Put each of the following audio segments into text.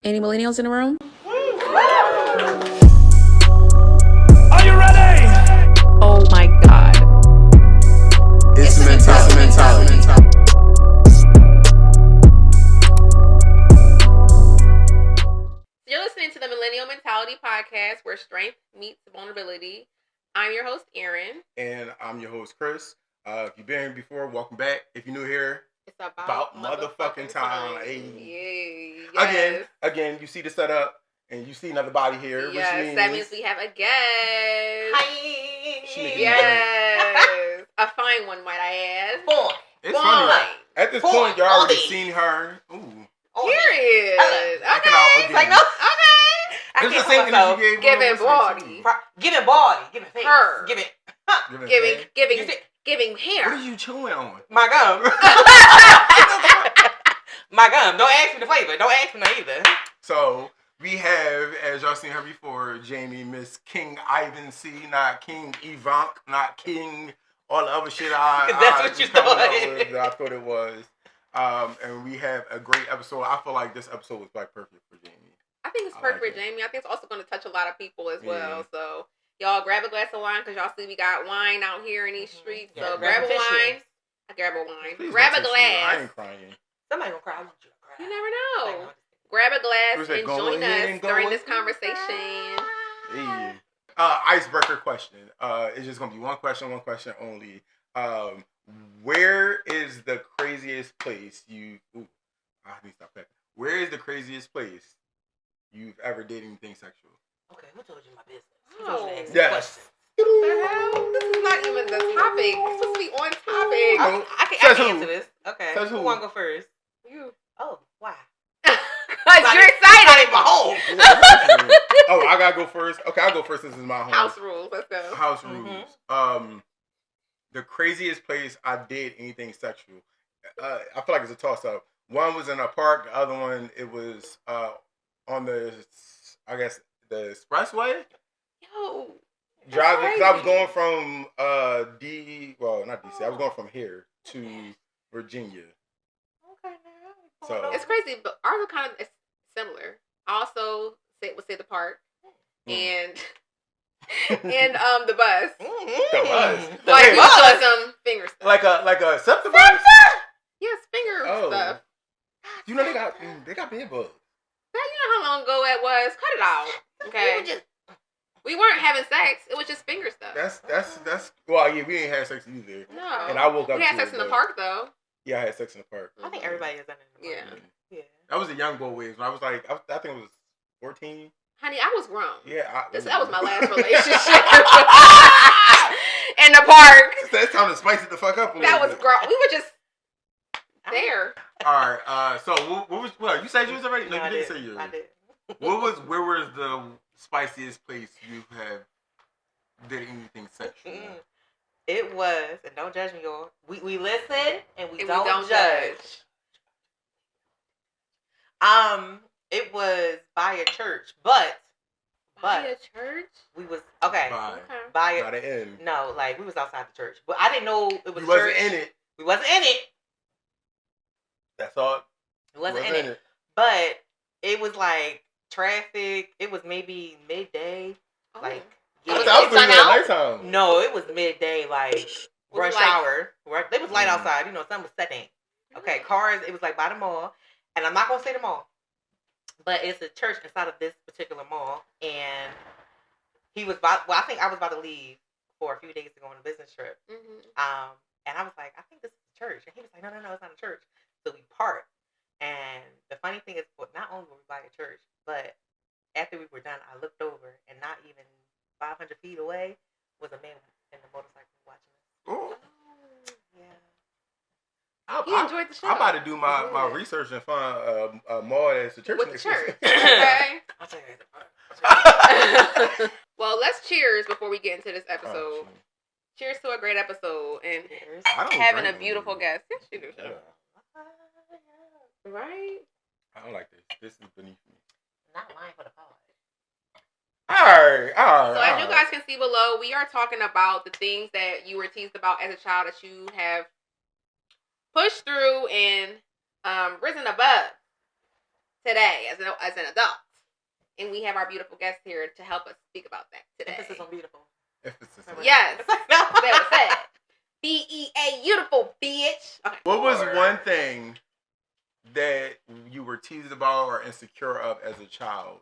Any millennials in the room? Are you ready? Oh my God. It's a mentality. You're listening to the Millennial Mentality podcast where strength meets vulnerability. I'm your host, Erin. And I'm your host, Chris. If you've been here before, welcome back. If you're new here, It's about motherfucking time. Hey. Yay. Yes. Again, you see the setup and you see another body here, Yes, which means that means we have a guest. Hi. Yes. A fine one, might I add. Boy. it's funny. At this point, y'all already seen her. Ooh. Period. Checking out again. Like, no. Okay. I It's the can't same help myself. thing you gave Giving her. body. Giving body. Giving face. Her. Giving Giving hair. What are you chewing on? my gum. My gum. Don't ask me the flavor. Don't ask me that either. So we have, as y'all seen her before, Jamie, Miss King Ivan C, not King Ivank, not King all the other shit That's what you thought. I thought it was. And we have a great episode. I feel like this episode was like perfect for Jamie. I think it's I perfect like for it. Jamie. I think it's also going to touch a lot of people as well. Yeah. So, y'all grab a glass of wine because y'all see we got wine out here in these streets. Yeah, So, grab a tissue. wine. I grab a wine. Please grab don't a touch me. I glass. ain't crying. Somebody gonna cry. I want you to cry. You never know. Like, Grab a Who's glass that, and go join ahead us and go during with this conversation. Hey. Icebreaker question. It's just gonna be one question only. Where is the craziest place you? Ooh, I need to stop that. Where is the craziest place you've ever did anything sexual? Okay, who told you my business? Oh. Who told you to ask Yes. questions? What the hell? This is not even the topic. It's supposed to be on topic. No. I Says can who? answer this. Okay. Says who? Who wanna go first? You. Oh, why? Because you're excited. My home. Oh, I gotta go first. Okay, I'll go first. This is my home. House rules. Let's go. House Mhm. rules. The craziest place I did anything sexual. I feel like it's a toss up. One was in a park. The other one, it was on the, I guess, the expressway. Yo. Driving, because I was crazy. going from not DC. I was going from here to Virginia. Okay, now. So- It's crazy, but ours are kind of similar. I also would say the park and the bus. The bus. The Like Wait, we bus. was doing some finger stuff. Like a septic bus? Yes, finger Oh. stuff. You know they got bed bugs. Now, you know how long ago it was. Cut it out. Okay. We weren't having sex. It was just finger stuff. That's well, yeah, we didn't have sex either. No. And I woke up We had to sex it, in the but- park though. Yeah, I had sex in the park. I think everybody has done it in the Yeah. morning. Yeah. That was the young boy ways. When I was like, I think it was 14. Honey, I was grown. Yeah, That was my last relationship. In the park. That's time to spice it the fuck up a little That was bit. grown. We were just there. All right. So what was? Well, you said yours already. No, I you didn't did. say yours. I did. Where was the spiciest place you have did anything sexual? It was, and don't judge me, y'all. We listen and we And don't judge. It was by a church, but By a church? we was okay. Bye. Okay. By Got a, it in. no, like we was outside the church, but I didn't know it was You a wasn't church. in it. We wasn't in it. That's all. It wasn't in it. But it was like traffic. It was maybe midday. Oh. Like It was I was doing sun it out? at nighttime. no, it was midday. Like Was rush it like- hour. It was light Mm. outside. You know, sun was setting. Okay, cars. It was like by the mall, and I'm not gonna say the mall, but it's a church inside of this particular mall, and he was about. Well, I think I was about to leave for a few days to go on a business trip. Mm-hmm. And I was like, I think this is a church, and he was like, no, it's not a church. So we parked, and the funny thing is, not only were we by a church, but after we were done, I looked over, and not even 500 feet away was a man in the motorcycle watching us. Ooh. Yeah. He enjoyed the show. I'm about to do my Yeah. research and find a mall that's a church. With the next to church. it. Okay. I'll tell you. Well, let's cheers before we get into this Oh, episode. shit. Cheers to a great episode and I don't having a drink beautiful no guest. Yes, you do. more. Yeah. Right? I don't like this. This is beneath me. Not lying for the pod. All right. So as you guys can see below, we are talking about the things that you were teased about as a child that you have pushed through and risen above. today as an adult. And we have our beautiful guest here to help us speak about that today. Emphasis on beautiful. Emphasis on Yes. That was it. BEA, beautiful bitch. Okay. What was one thing that you were teased about or insecure of as a child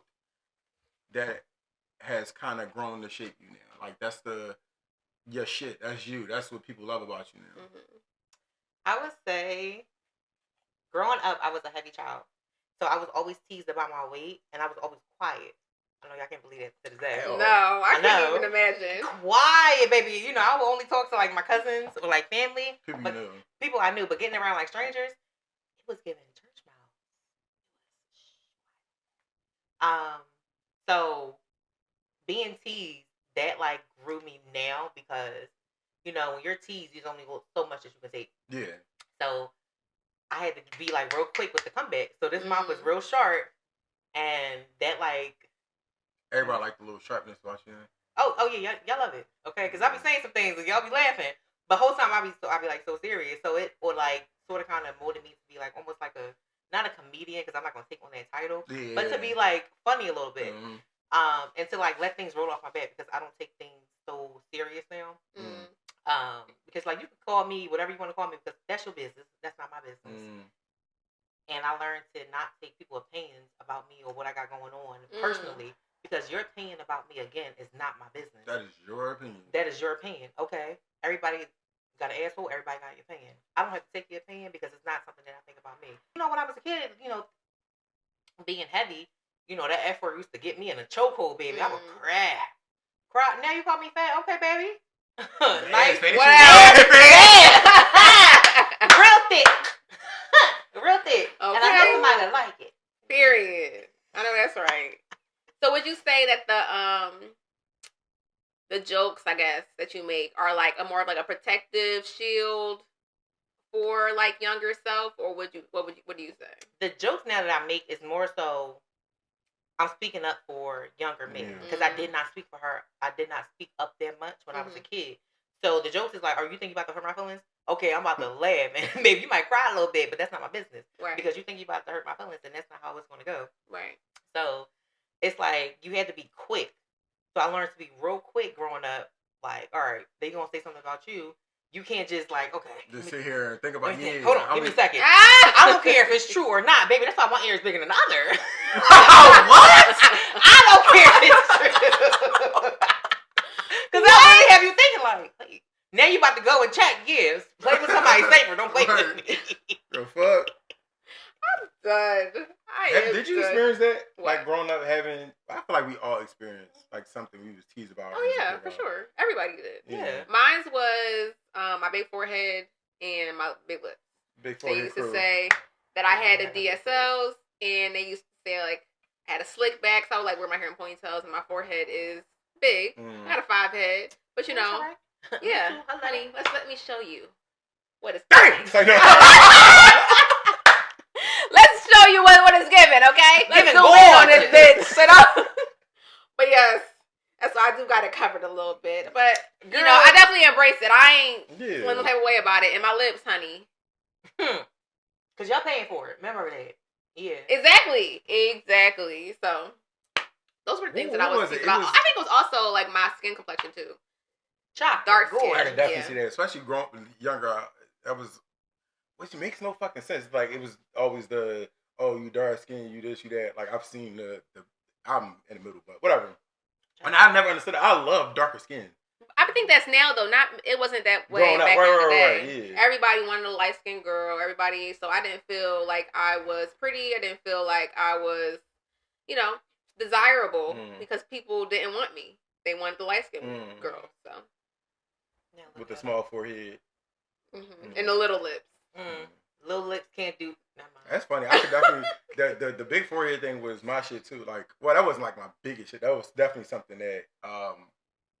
that has kind of grown to shape you now? Like, that's your shit. That's you. That's what people love about you now. Mm-hmm. I would say, growing up, I was a heavy child. So I was always teased about my weight, and I was always quiet. I know y'all can't believe that to this day. Hell. No, I can't even imagine. Quiet, baby. You know, I would only talk to like my cousins or like family. People but you knew. People I knew, but getting around like strangers, it was giving church mouth. So being teased, that like grew me now because, you know, when you're teased, there's only so much that you can take. Yeah. So I had to be like real quick with the comeback. So this mouth was real sharp, and that like. Everybody like the little sharpness about you. Oh yeah, y'all love it, okay? Because I be saying some things and y'all be laughing, but whole time I be like so serious. So it would like sort of kind of molded me to be like almost like not a comedian because I'm not gonna take on that title, but to be like funny a little bit, and to like let things roll off my back because I don't take things so serious now. Because like you can call me whatever you want to call me because that's your business. That's not my business. And I learned to not take people's opinions about me or what I got going on personally. Because your opinion about me, again, is not my business. That is your opinion. That is your opinion, okay? Everybody got an asshole. Everybody got your opinion. I don't have to take your opinion because it's not something that I think about me. You know, when I was a kid, you know, being heavy, you know, that F word used to get me in a chokehold, baby. I would cry. Now you call me fat? Okay, baby. Nice. Real thick. Real thick. Okay. And I know somebody that like it. Period. I know that's right. So would you say that the jokes, I guess, that you make are like a more of like a protective shield for like younger self, or what do you say? The jokes now that I make is more so I'm speaking up for younger me because I did not speak for her. I did not speak up that much when I was a kid. So the jokes is like, are you thinking about to hurt my feelings? Okay, I'm about to laugh and maybe you might cry a little bit, but that's not my business. Right. Because you think you're about to hurt my feelings and that's not how it's going to go. Right. So it's like you had to be quick. So I learned to be real quick growing up. Like, all right, they gonna say something about you. You can't just like, okay. Just sit here and think about you. Hold on, give me a second. I don't care if it's true or not, baby. That's why one ear is bigger than the other. What? I don't care if it's true. Because I already have you thinking like, hey, now you about to go and check. Yes, play with somebody safer. Don't play with me. The fuck? I'm done. Did you experience that? What? Like growing up having, I feel like we all experienced like something we was teased about. Oh yeah, for sure. Everybody did. Yeah. Mine was my big forehead and my big lips. Big They forehead used crew. to say that I had the DSLs, and they used to say like I had a slick back, so I would like wear my hair in ponytails, and my forehead is big. I got a 5 head, but you know, yeah, honey, let me show you what is. Let's show you what it's given, okay? Let's zoom in on this bitch. But yes, so I do got it covered a little bit. But, you know, I definitely embrace it. I ain't feeling no type of way about it. And my lips, honey. Because y'all paying for it. Remember that. Yeah. Exactly. So, those were things that I was thinking about. I think it was also, like, my skin complexion, too. Dark skin. I can definitely see that. Especially growing up younger, that was... Which makes no fucking sense. Like, it was always you dark skin, you this, you that. Like, I've seen I'm in the middle, but whatever. And I never understood it. I love darker skin. I think that's now, though. It wasn't that way back in the day. Yeah. Everybody wanted a light-skinned girl. Everybody. So I didn't feel like I was pretty. I didn't feel like I was, you know, desirable because people didn't want me. They wanted the light-skinned girl. So. With the small forehead. And the little lips. Little lips can't do. That's funny. I could definitely the big forehead thing was my shit too. Like, well, that wasn't like my biggest shit. That was definitely something that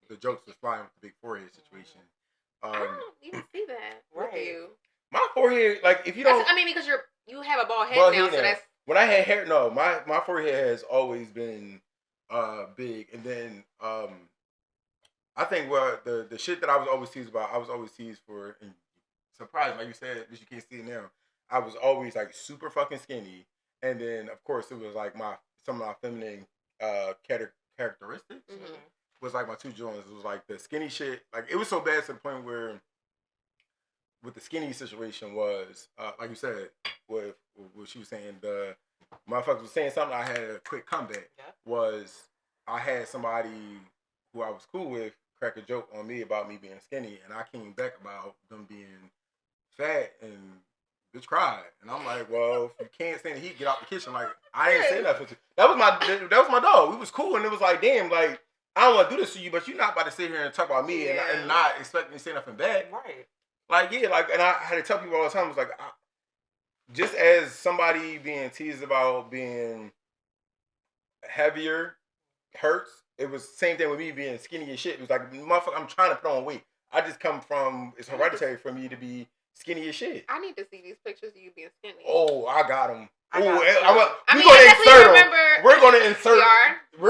the jokes was flying with the big forehead situation. I don't even see that with you. My forehead, like, if you don't, because you have a bald head now, so that's. When I had hair, no, my forehead has always been big, and then I think the shit that I was always teased about, I was always teased for. And surprised, like you said, but you can't see it now. I was always like super fucking skinny, and then of course it was like some of my feminine characteristics was like my two joints. It was like the skinny shit. Like it was so bad to the point where with the skinny situation was like you said with what she was saying, the motherfucker was saying something. I had a quick comeback. Was I had somebody who I was cool with crack a joke on me about me being skinny, and I came back about them being fat, and bitch cried, and I'm like, well, if you can't stand the heat, get out the kitchen. Like I didn't say nothing to you. That was my dog. We was cool, and it was like, damn, like I don't want to do this to you, but you're not about to sit here and talk about me and not expect me to say nothing back. Right. Like like, and I had to tell people all the time. I was like, just as somebody being teased about being heavier hurts, it was the same thing with me being skinny as shit. It was like, motherfucker, I'm trying to put on weight. I just come from, it's hereditary for me to be skinny as shit. I need to see these pictures of you being skinny. Oh, I got them. We're going to insert them. We're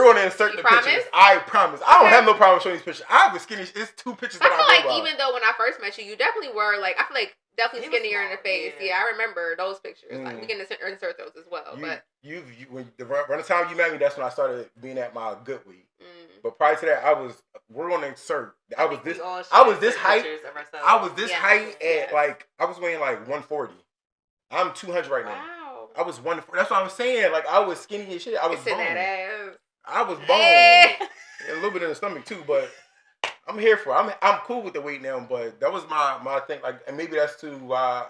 going to insert the pictures. I promise. I don't have no problem showing these pictures. I was skinny. It's two pictures that I know feel like about. Even though when I first met you, you definitely were like, I feel like definitely skinnier in the face. Yeah, I remember those pictures. Like we can insert those as well. When the time you met me, that's when I started being at my good weight. But prior to that, we're going to insert. I was this height. I was this height at like, I was weighing like 140. I'm 200 right now. Wow. I was 140. That's what I'm saying. Like I was skinny as shit. I was boned. That ass. I was boned. A little bit in the stomach too, but I'm here for it. I'm cool with the weight now, but that was my thing. Like, and maybe that's too why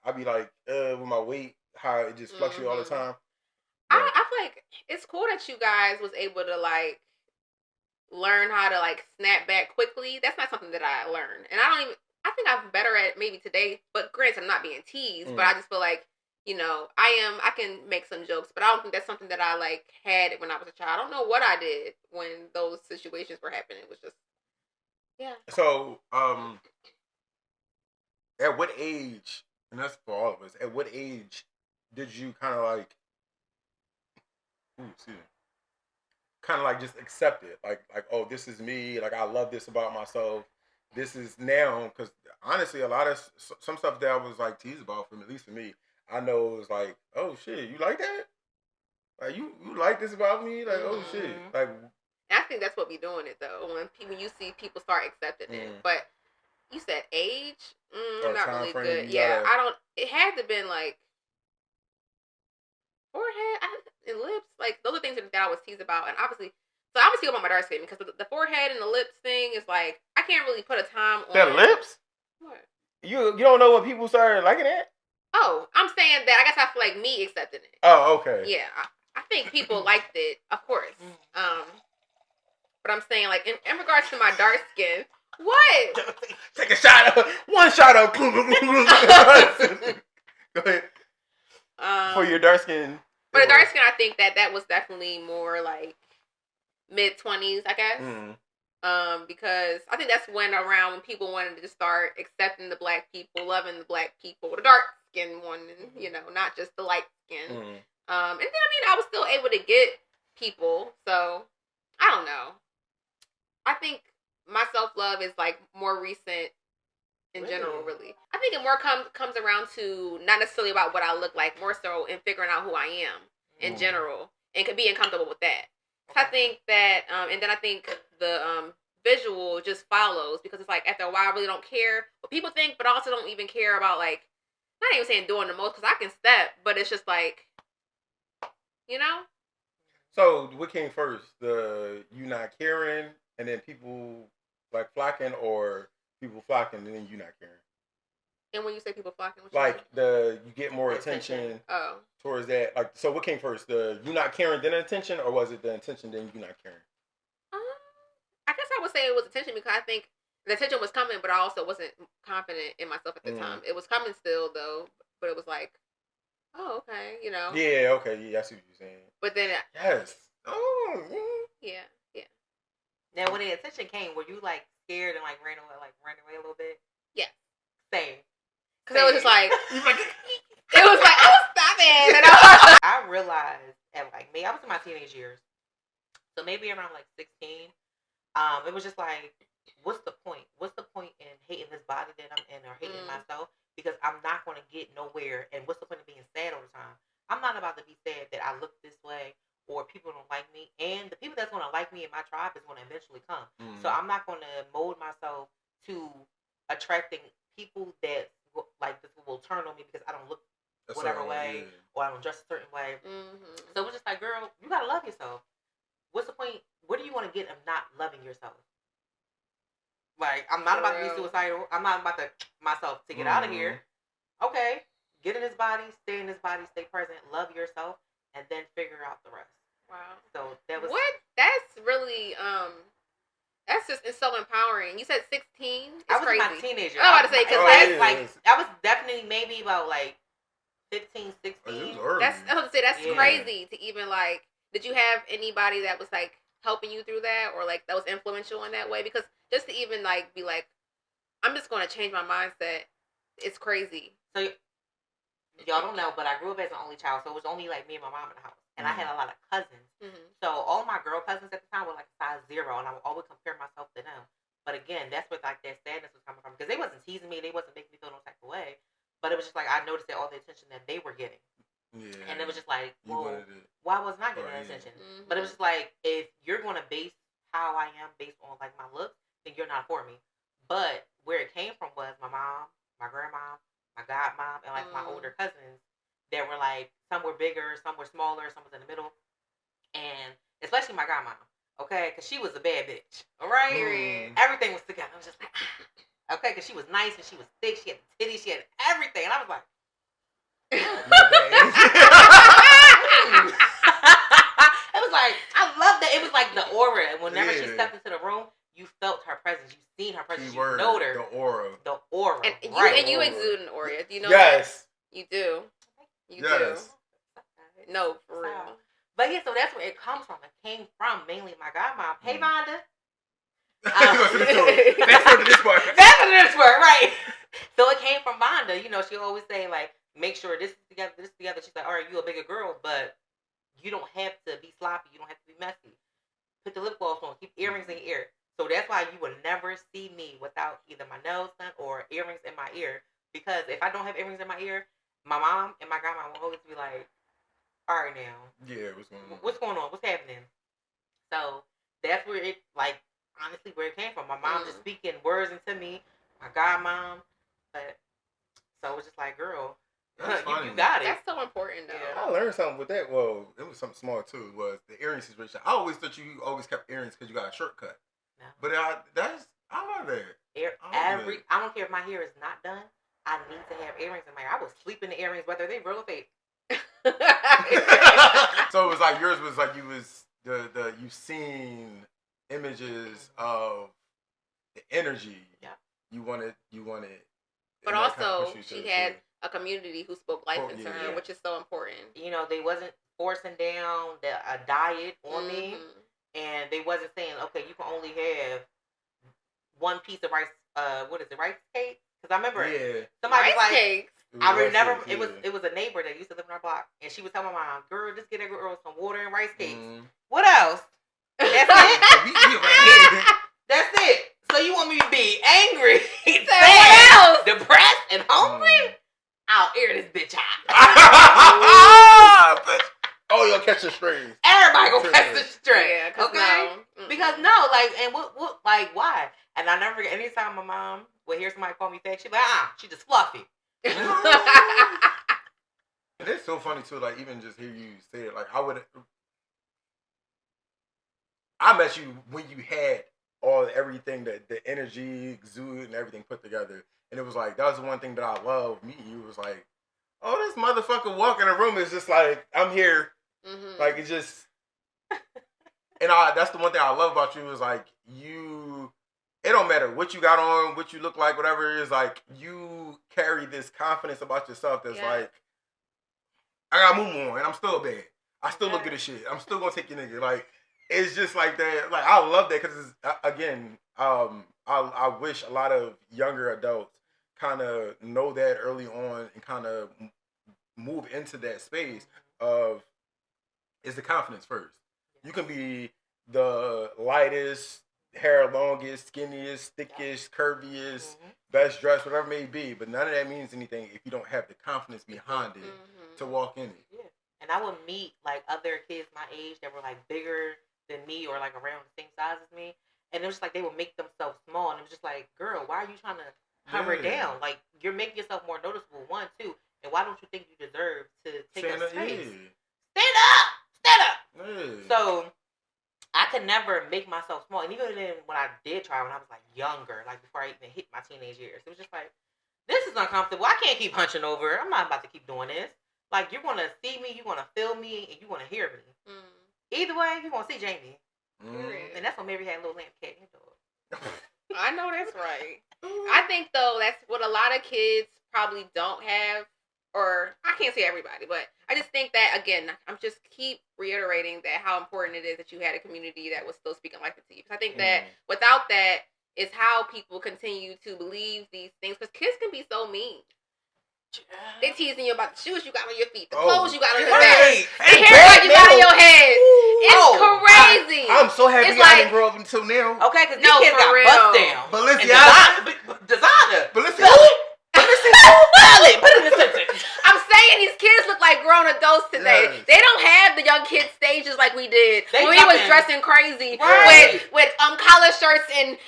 I be like with my weight, how it just fluctuates all the time. I feel like it's cool that you guys was able to like learn how to like snap back quickly. That's not something that I learned, and I think I'm better at maybe today. But granted, I'm not being teased, but I just feel like, you know, I can make some jokes, but I don't think that's something that I like had when I was a child. I don't know what I did when those situations were happening. It was just, yeah. So, at what age, and that's for all of us, at what age did you kind of like, kind of like just accept it? Like, oh, this is me. Like, I love this about myself. This is now, because honestly, a lot of some stuff that I was like teased about, at least for me, I know it was like, oh shit, you like that? Like you like this about me? Like, oh shit, like. And I think that's what we doing it though. When you see people start accepting it, but you said age, not really good. Yeah, I don't. It had to been like forehead and lips. Like those are things that I was teased about, and obviously. So I'm gonna speak about my dark skin because the forehead and the lips thing is like I can't really put a time on. The lips? What? You don't know when people started liking that? Oh, I'm saying that I guess I feel like me accepting it. Oh, okay. Yeah, I think people liked it, of course. But I'm saying like in regards to my dark skin, what? Take a shot of one shot of. Go ahead. For your dark skin. For the dark skin, I think that was definitely more like mid-20s, I guess. Because I think that's when people wanted to start accepting the black people, loving the black people, the dark skin one, you know, not just the light skin. And then I mean, I was still able to get people, so I don't know. I think my self-love is like more recent in general, really. I think it more comes around to not necessarily about what I look like, more so in figuring out who I am in general and being comfortable with that. I think that, and then I think the visual just follows because it's like after a while I really don't care what people think, but I also don't even care about like, not even saying doing the most because I can step, but it's just like, you know? So what came first? You not caring and then people like flocking, or people flocking and then you not caring? And when you say people flocking, what like you get more attention oh. towards that. Like, so what came first? The you not caring then attention, or was it the attention then you not caring? I guess I would say it was attention because I think the attention was coming, but I also wasn't confident in myself at the time. It was coming still though, but it was like, oh, okay, you know. Yeah, okay, yeah, I see what you're saying. But then yes. Oh, yeah. Now, when the attention came, were you like scared and like ran away a little bit? Yeah. Same. Because it was just like, it was like, oh, stop it. And I realized at like me, I was in my teenage years. So maybe around like 16, it was just like, what's the point? What's the point in hating this body that I'm in or hating myself? Because I'm not going to get nowhere. And what's the point of being sad all the time? I'm not about to be sad that I look this way or people don't like me. And the people that's going to like me in my tribe is going to eventually come. Mm-hmm. So I'm not going to mold myself to attracting people that like this will turn on me because I don't look whatever way or I don't dress a certain way. Mm-hmm. So it was just like, girl, you got to love yourself. What's the point? What do you want to get of not loving yourself? Like, I'm not about to be suicidal. I'm not about to myself to get out of here. Okay. Get in his body, stay in his body, stay present, love yourself, and then figure out the rest. Wow. So that was that's really that's just it's so empowering. You said 16. I was crazy. My teenager. I was about to say because I was definitely maybe about like 15, 16. That's I was about to say that's crazy to even like. Did you have anybody that was like helping you through that or like that was influential in that way? Because just to even like be like, I'm just going to change my mindset. It's crazy. So y'all don't know, but I grew up as an only child, so it was only like me and my mom in the house, and I had a lot of cousins. Mm-hmm. So all my girl cousins at the time were like size 0, and I would always compare myself to them. But again, that's where like that sadness was coming from because they wasn't teasing me, they wasn't making me feel no type of way, but it was just like I noticed that all the attention that they were getting. Yeah. And it was just like, well, why wasn't I getting that attention? Mm-hmm. But it was just like, if you're going to base how I am based on like my looks, then you're not for me. But where it came from was my mom, my grandma, my godmom, and like my older cousins that were like, some were bigger, some were smaller, some was in the middle. And especially my godmom, okay? Because she was a bad bitch, all right? Everything was together. I was just like, okay, because she was nice and she was thick. She had titties, she had everything. And I was like, it was like I love that. It was like the aura. And whenever she stepped into the room, you felt her presence. You seen her presence. You know her. The aura. The aura. And you exude an aura. Do you know that? You do. You do. No, for real. But yeah, so that's where it comes from. It came from mainly my godmom. Hey, Vonda. That's for this part. That's for this part, right? So it came from Vonda. You know, she always say like, make sure this is together, this is together. She's like, all right, you a bigger girl, but you don't have to be sloppy. You don't have to be messy. Put the lip gloss on. Keep earrings in your ear. So that's why you will never see me without either my nails done or earrings in my ear. Because if I don't have earrings in my ear, my mom and my grandma will always be like, all right now. Yeah, what's going on? What's going on? What's happening? So that's where it, like, honestly, where it came from. My mom just speaking words into me. My godmom. But, so it was just like, girl, you got it. That's so important, though. Yeah. I learned something with that. Well, it was something small, too. Was the earring situation. I always thought you always kept earrings because you got a shortcut. No. But I love that. I don't care if my hair is not done. I need to have earrings in my hair. I will sleep in the earrings, whether they real or fake. So it was like yours was like you was you seen images of the energy. Yeah. You wanted. But also, she had a community who spoke life into her, which is so important. You know, they wasn't forcing down a diet on me, and they wasn't saying, okay, you can only have one piece of rice. What is it, rice cake? Because I remember somebody rice was like, cakes. I remember it was a neighbor that used to live in our block, and she was telling my mom, "Girl, just get that girl some water and rice cakes." What else? That's it. That's it. So you want me to be angry, sad, depressed, and hungry? I'll air this bitch out. Oh, you'll catch the strays. Everybody gonna catch the stray. Yeah, okay? Because no, like, and what, like, why? And I never forget. Anytime my mom would hear somebody call me fat, she'd be like, she just fluffy. And it's so funny too, like even just hear you say it. Like I met you when you had everything that the energy, exude, and everything put together, and it was like that was the one thing that I love. Meeting you was like, oh, this motherfucker walk in the room is just like I'm here, like it's just, and that's the one thing I love about you is like you. It don't matter what you got on, what you look like, whatever it is, like, you carry this confidence about yourself that's like, I got moo on, and I'm still bad. I still look good as shit. I'm still gonna take your nigga. Like, it's just like that. Like, I love that because, again, I wish a lot of younger adults kind of know that early on and kind of move into that space of, is the confidence first. You can be the lightest, hair longest, skinniest, thickest, curviest, best dressed, whatever it may be. But none of that means anything if you don't have the confidence behind it to walk in it. Yeah. and I would meet like other kids my age that were like bigger than me or like around the same size as me, and it was just like they would make themselves small, and it was just like, girl, why are you trying to hover down? Like, you're making yourself more noticeable. 1, 2, and why don't you think you deserve to take up space? Stand up, stand up. So I could never make myself small, and even then when I did try, when I was like younger, like before I even hit my teenage years, it was just like, this is uncomfortable. I can't keep hunching over. I'm not about to keep doing this. Like, you're gonna see me, you're gonna feel me, and you're gonna hear me. Either way, you're gonna see Jamie. And that's when Mary had a little lamp cat in the door. I know that's right. I think though that's what a lot of kids probably don't have, or I can't say everybody, but I just think that, again, I'm just keep reiterating that how important it is that you had a community that was still speaking like to you. Because I think that without that is how people continue to believe these things. Because kids can be so mean. They teasing you about the shoes you got on your feet, the clothes you got on your back, the haircut you got on your head. It's crazy. I'm so happy I didn't grow up until now. Okay, because these kids got bust down. Designer. Put it in the sentence. I'm saying these kids look like grown adults today. Yes. They don't have the young kid stages like we did when we was dressing crazy with collar shirts and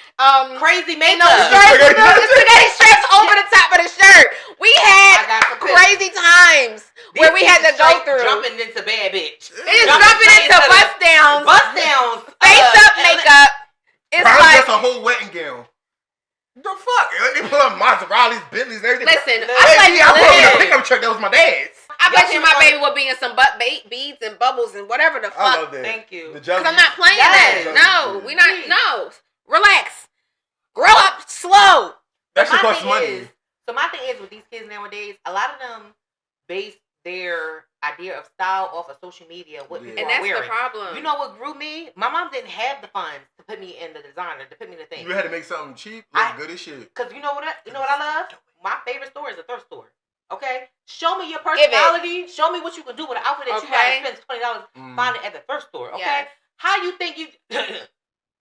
crazy makeup. The spaghetti straps over the top of the shirt. We had crazy times where we had to go through. Jumping into bad bitch. They just jumping into bust downs. Face up makeup. It's like just a whole wedding gown. The fuck? They put on Maseratis, Bentleys, and everything. Listen, I grew up in a pickup truck that was my dad's. I bet you my baby will be in some butt beads and bubbles and whatever the fuck. I love that. Thank you. Because I'm not playing that. No, we not. No, relax. Grow up slow. That shit costs money. So my thing is with these kids nowadays, a lot of them base their idea of style off of social media, what people are wearing. And that's the problem. You know what grew me? My mom didn't have the funds to put me in the designer, to put me in the thing. You had to make something cheap, look good as shit. Because you know what I love? My favorite store is a thrift store. Okay? Show me your personality. Show me what you can do with an outfit that you gotta spend $20. Find it at the thrift store. Okay? Yes. How you think you...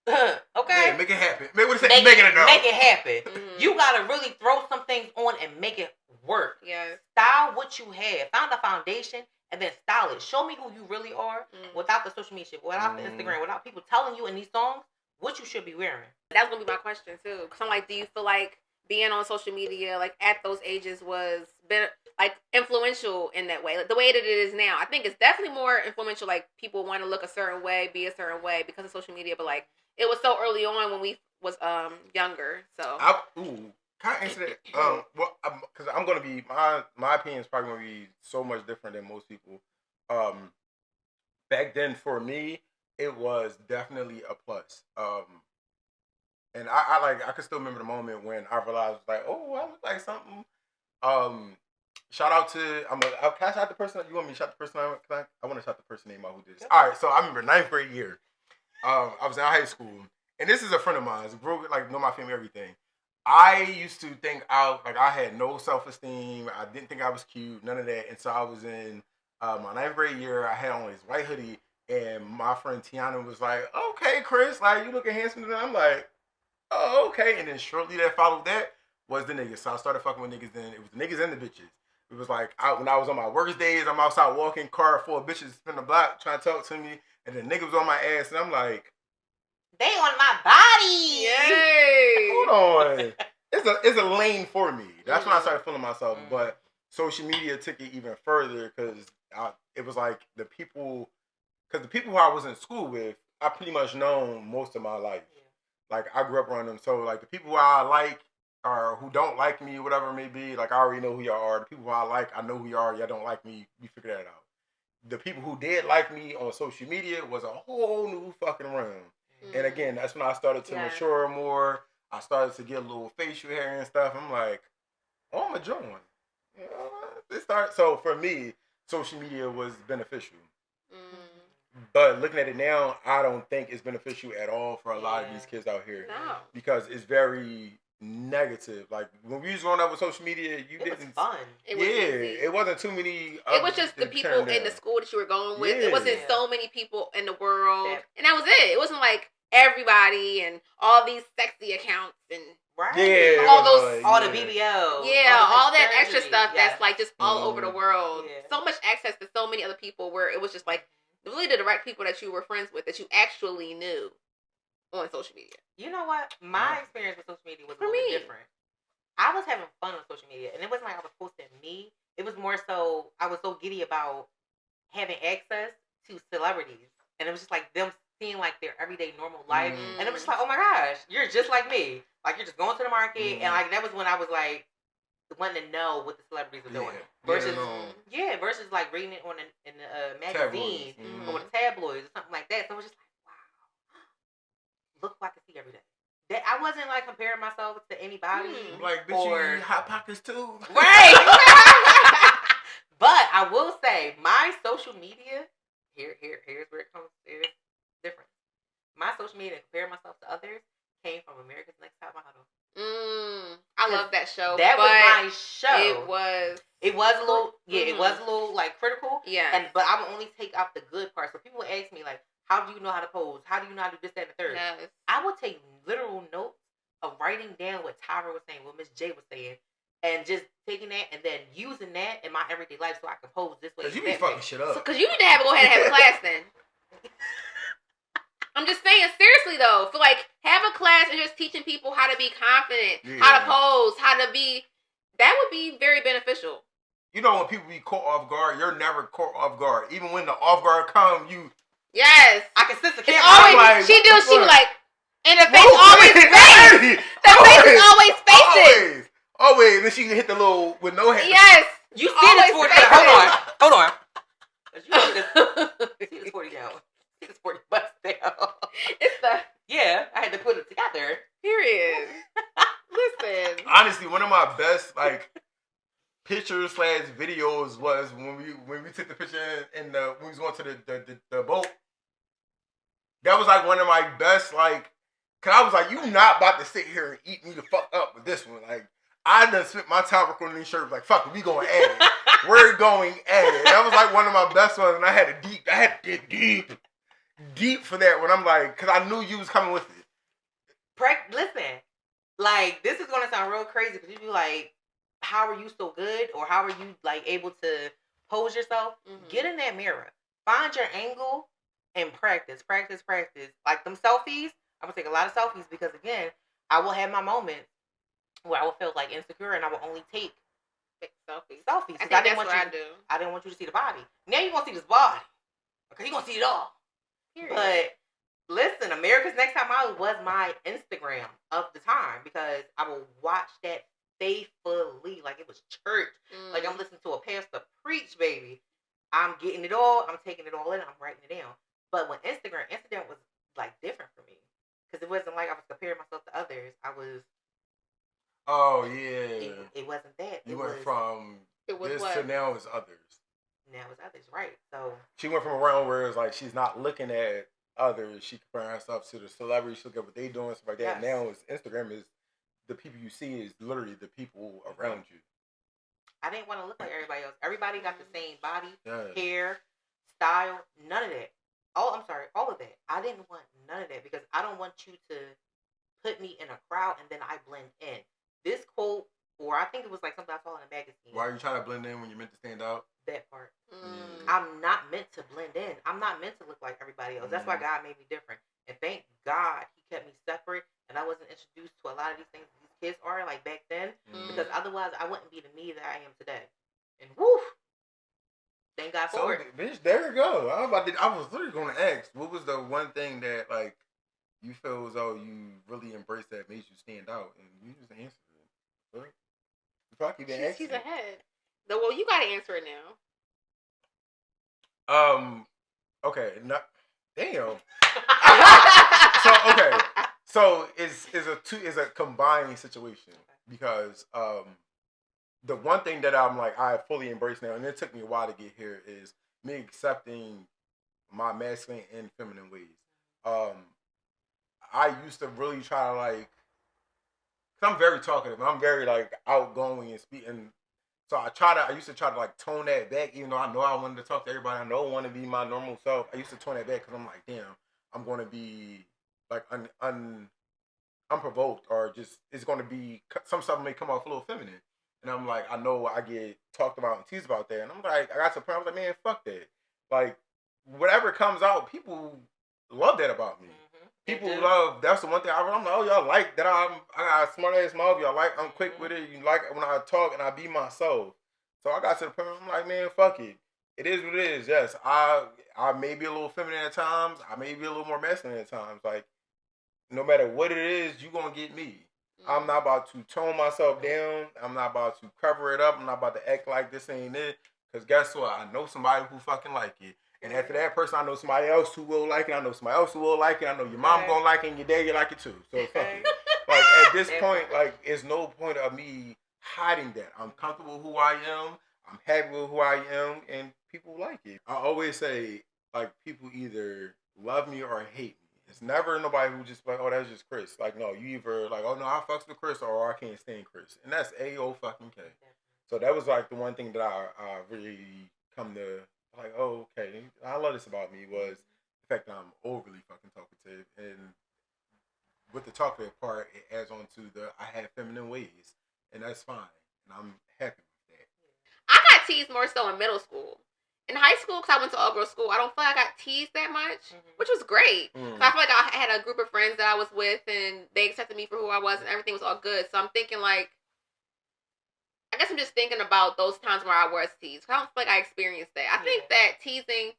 okay? Yeah, make it happen. Make it happen. You gotta really throw some things on and make it work. Yes. Style what you have. Find the foundation and then style it. Show me who you really are without the social media, without the Instagram, without people telling you in these songs what you should be wearing. That's gonna be my question too. Because I'm like, do you feel like being on social media, like at those ages, was like influential in that way, like the way that it is now? I think it's definitely more influential. Like people want to look a certain way, be a certain way because of social media. But like it was so early on when we was younger. So can I answer that? Well, because I'm gonna be my opinion is probably gonna be so much different than most people. Back then, for me, it was definitely a plus. And I can still remember the moment when I realized, like, oh, I look like something. Shout out to can I shout the person? You want me to shout the person out? I want to shout the person name out who did this. All right, so I remember 9th grade year. I was in high school, and this is a friend of mine. Know my family, everything. I used to think like I had no self-esteem. I didn't think I was cute, none of that. And so I was in my 9th grade year. I had on this white hoodie, and my friend Tiana was like, "Okay, Chris, like you looking handsome today." I'm like, "Oh, okay." And then shortly that followed that was the niggas. So I started fucking with niggas. Then it was the niggas and the bitches. It was like when I was on my worst days, I'm outside walking, car full of bitches spin the block trying to talk to me, and the nigga was on my ass, and I'm like, they on my body. Yay. Hold on. It's a lane for me. That's when I started feeling myself. But social media took it even further because it was like the people who I was in school with, I pretty much known most of my life. Like I grew up around them. So like the people who I like or who don't like me, whatever it may be, like I already know who y'all are. The people who I like, I know who you are. Y'all don't like me, we figure that out. The people who did like me on social media was a whole new fucking realm. And again, that's when I started to mature more. I started to get a little facial hair and stuff. I'm like, oh, I'm a joint. You know, so for me, social media was beneficial. But looking at it now, I don't think it's beneficial at all for a lot of these kids out here. No. Because it's very negative. Like when we was growing up with social media, it was fun. It was easy. It wasn't too many. It was just the people in the school that you were going with. It wasn't so many people in the world, and that was it. It wasn't like everybody and all these sexy accounts and Right. Yeah. All the BBL. Yeah, all that surgery. extra stuff that's like just all over the world. Yeah. So much access to so many other people where it was just like really the direct people that you were friends with that you actually knew on social media. You know what? My experience with social media was a little bit different. I was having fun on social media, and it wasn't like I was posting me. It was more so I was so giddy about having access to celebrities, and it was just like them seeing like their everyday normal life, and it was just like, oh my gosh, you're just like me. Like you're just going to the market, and like that was when I was like wanting to know what the celebrities are doing versus versus like reading it on in the magazine or the tabloids or something like that. So it was just like, wow, look what I can see every day. That I wasn't like comparing myself to anybody. Like, bitch, you hot pockets too, right? But I will say, my social media here's where it comes. It's different. My social media, comparing myself to others, came from America's Next Top Model. I love that show. That was my show. It was a little, it was a little like critical. Yeah. But I would only take out the good parts. So people would ask me like, how do you know how to pose? How do you know how to do this, that, and the third? Yes. I would take literal notes of writing down what Tyra was saying, what Miss J was saying, and just taking that and then using that in my everyday life so I can pose this way. Because you be fucking shit up. Because you need to go ahead and have a class then. I'm just saying, seriously though, for like have a class and just teaching people how to be confident, how to pose, how to be. That would be very beneficial. You know, when people be caught off guard, you're never caught off guard. Even when the off guard come, you. Yes, I can sense the camera. Always, like, she be like, and the face always face. The face is always facing. Always. Then she can hit the little with no hand. Yes, you see this 40 down. Hold on. You see this 40 down. See this 40 bust down. It's the I had to put it together. Period. Listen. Honestly, one of my best like pictures / videos was when we took the picture in the when we was going to the boat. That was like one of my best like, cause I was like, you not about to sit here and eat me the fuck up with this one. Like I done spent my time recording these shirts. Like fuck it, we going at it. We're going at it. That was like one of my best ones, and I had to dig deep for that when I'm like, cause I knew you was coming with it. Listen, like this is gonna sound real crazy because you be like, how are you so good, or how are you like able to pose yourself? Get in that mirror, find your angle, and practice. Like them selfies, I'm gonna take a lot of selfies because again, I will have my moments where I will feel like insecure, and I will only take selfies. I think that's what I do. I didn't want you to see the body. Now you gonna see this body because you gonna see it all. Period. But listen, America's Next Top Model was my Instagram of the time because I will watch that faithfully like it was church. Like I'm listening to a pastor preach, baby. I'm getting it all. I'm taking it all in. I'm writing it down. But when Instagram was like different for me because it wasn't like I was comparing myself to others. I was. Oh yeah. It wasn't that. You went from this to now is others. Now it's others, right? So she went from a realm where it's like she's not looking at others. She comparing herself to the celebrities. She look at what they doing, stuff like that. Yes. Now it's Instagram is the people you see is literally the people around you. I didn't want to look like everybody else. Everybody got the same body, hair, style, none of that. Oh, I'm sorry, all of that. I didn't want none of that because I don't want you to put me in a crowd and then I blend in. This quote, or I think it was like something I saw in a magazine. Why are you trying to blend in when you're meant to stand out? That part. I'm not meant to blend in. I'm not meant to look like everybody else. That's why God made me different. And thank God he kept me separate and I wasn't introduced to a lot of these things these kids are like back then. Because otherwise I wouldn't be the me that I am today. And woo! Thank God for it. Bitch, there you go. I was literally going to ask, what was the one thing that like you feel as though you really embraced that made you stand out? And you just answered it. But you probably didn't ask. She's ahead. Well, you got to answer it now. Okay. No, damn. So it's a combined situation because the one thing that I'm like I fully embrace now, and it took me a while to get here, is me accepting my masculine and feminine ways. I used to really try to like, cause I'm very talkative. I'm very like outgoing and speaking. So I used to try to like tone that back, even though I know I wanted to talk to everybody. I know I want to be my normal self. I used to tone that back because I'm like, damn, I'm going to be like unprovoked or just it's going to be some stuff may come off a little feminine. And I'm like, I know I get talked about and teased about that. And I'm like, I got to the point, I was like, man, fuck that. Like, whatever comes out, people love that about me. People love, that's the one thing I'm like, oh, y'all like that I got a smart ass mouth. Y'all like, I'm quick with it. You like it when I talk and I be myself. So I got to the point where I'm like, man, fuck it. It is what it is. Yes, I may be a little feminine at times. I may be a little more masculine at times. Like, no matter what it is, you going to get me. I'm not about to tone myself down. I'm not about to cover it up. I'm not about to act like this ain't it. Because guess what? I know somebody who fucking like it. And after that person, I know somebody else who will like it. I know somebody else who will like it. I know your mom gonna like it and your dad, you like it too. So fuck it. Like, at this point, like, there's no point of me hiding that. I'm comfortable with who I am. I'm happy with who I am. And people like it. I always say, like, people either love me or hate me. It's never nobody who just like, oh, that's just Chris. Like, no, you either like, oh, no, I fucks with Chris or I can't stand Chris. And that's A-O-fucking-K. So that was, like, the one thing that I really come to, like, oh, okay. I love this about me was the fact that I'm overly fucking talkative. And with the talkative part, it adds on to the I have feminine ways. And that's fine. And I'm happy with that. I got teased more so in middle school. In high school, because I went to all-girls school, I don't feel like I got teased that much, which was great. I feel like I had a group of friends that I was with, and they accepted me for who I was, and everything was all good. So I'm thinking, like, I guess I'm just thinking about those times where I was teased. I don't feel like I experienced that. I think that teasing,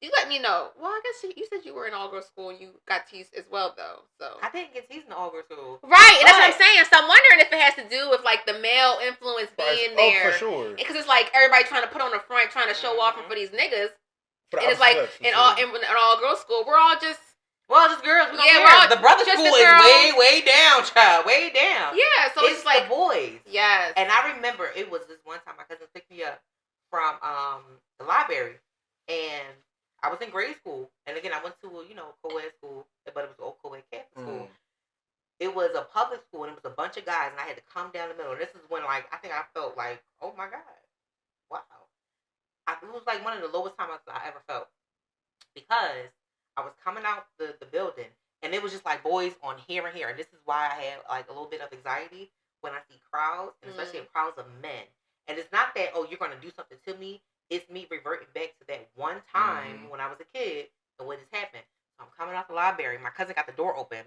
you let me know. Well, I guess you said you were in all-girls school, and you got teased as well, though. So I didn't get teased in all-girls school. Right, and that's what I'm saying. So I'm wondering if it has to do with, like, the male influence being there. Oh, for sure. Because it's like everybody trying to put on the front, trying to show off for these niggas. And it's like, in all-girls school, we're all just... Well, just girls. We don't care. The brother school is way down, child. Way down. Yeah, so it's like... the boys. Yes. And I remember it was this one time my cousin picked me up from the library. And I was in grade school. And again, I went to a, co-ed school. But it was an old co-ed campus school. It was a public school. And it was a bunch of guys. And I had to come down the middle. And this is when, like, I think I felt like, oh, my God. Wow. It was like one of the lowest times I ever felt. Because... I was coming out the building, and it was just like boys on here and here. And this is why I had like a little bit of anxiety when I see crowds, and especially crowds of men. And it's not that, oh, you're going to do something to me. It's me reverting back to that one time when I was a kid and what has happened. So I'm coming out the library. My cousin got the door open,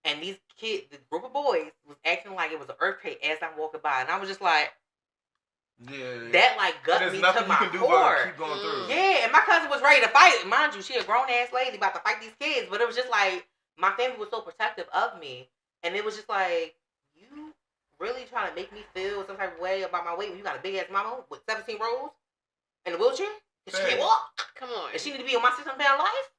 and these kids, the group of boys, was acting like it was an earthquake as I'm walking by. And I was just like, that like gut me to my core. Keep going through. Yeah, and my cousin was ready to fight. Mind you, she a grown ass lady about to fight these kids, but it was just like my family was so protective of me, and it was just like, you really trying to make me feel some type of way about my weight when you got a big ass mama with 17 rolls in a wheelchair and she can't walk. Come on, and she need to be on my 600-pound life.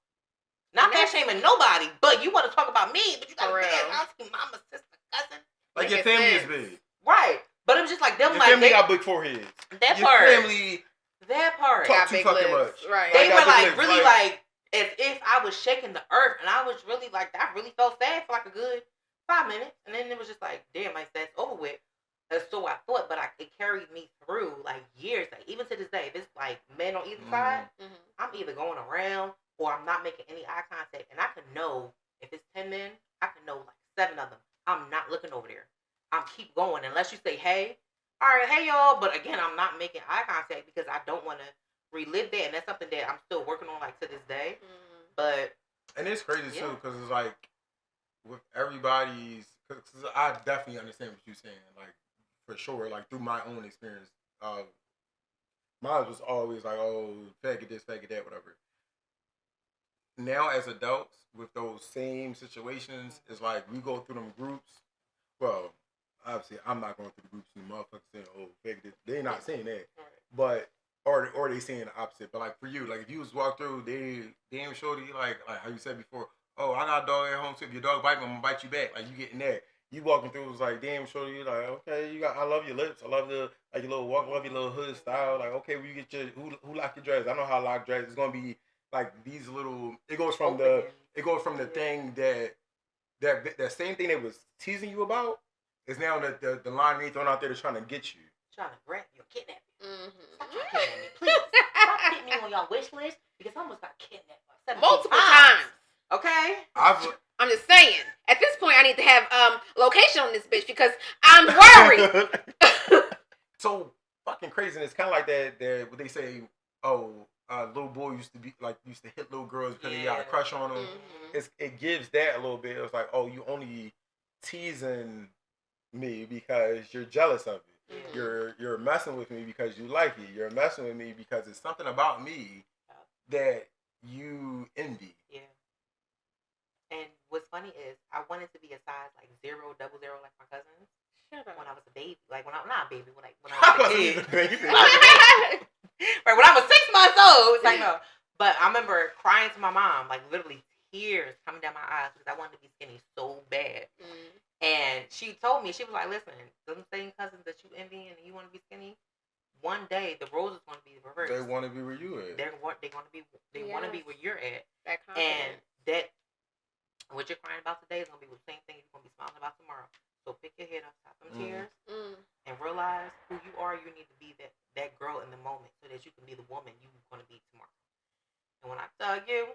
Not that shaming nobody, but you want to talk about me, but you got a big ass auntie, mama, sister, cousin. Like your family is big, right? But it was just like them. Your like family got big foreheads. That your part. Family. That part. Talk too fucking much. Right. They were like really like as if I was shaking the earth, and I was really like I really felt sad for like a good 5 minutes, and then it was just like, damn, like that's over with. And so I thought, but it carried me through like years. Like even to this day, if it's like men on either side, I'm either going around or I'm not making any eye contact, and I can know if it's 10 men, I can know like 7 of them. I'm not looking over there. I'm keep going unless you say, hey, all right, hey y'all. But again, I'm not making eye contact because I don't want to relive that, and that's something that I'm still working on like to this day. But and it's crazy too because it's like with everybody's. Cause I definitely understand what you're saying, like for sure. Like through my own experience, mine was always like, oh, faggot this, faggot that, whatever. Now as adults with those same situations, it's like we go through them groups. Well, obviously, I'm not going through the groups and the motherfuckers saying, oh, they're not saying that. But, or they saying the opposite. But, like, for you, like, if you was walk through, they ain't show you, like how you said before, oh, I got a dog at home, so if your dog bite me, I'm going to bite you back. Like, you getting that. You walking through, it was like, damn, show you, like, okay, I love your lips. I love your little walk. I love your little hood style. Like, okay, where you get your, who lock your dreads? I know how to lock dreads. It's going to be, like, these little, it goes from the thing that same thing that was teasing you about is now the line they throwing out there that's trying to get you. Trying to grab you, kidnap you. Stop trying to kidnap me, please. Stop putting me on y'all wish list because I almost got kidnapped multiple times. Okay? I'm I'm just saying. At this point, I need to have location on this bitch because I'm worried. So fucking crazy. And it's kind of like that. What they say. Oh, little boy used to hit little girls because he got a crush on them. It gives that a little bit. It was like, oh, you only teasing me because you're jealous of it. You're messing with me because you like it. You're messing with me because it's something about me that you envy. Yeah. And what's funny is I wanted to be a size like 0, 00 like my cousins. When I was a baby, like when I not a baby, when I was a kid. Right, when I was 6 months old, it's like no. But I remember crying to my mom, like literally tears coming down my eyes because I wanted to be skinny so bad. And she told me, she was like, "Listen, them same cousins that you envy and you want to be skinny, one day the roles is going to be reversed. They want to be where you at. They want to be where you're at. And that what you're crying about today is going to be the same thing you're going to be smiling about tomorrow. So pick your head up, stop them tears, and realize who you are. You need to be that girl in the moment so that you can be the woman you're going to be tomorrow." And when I tell you,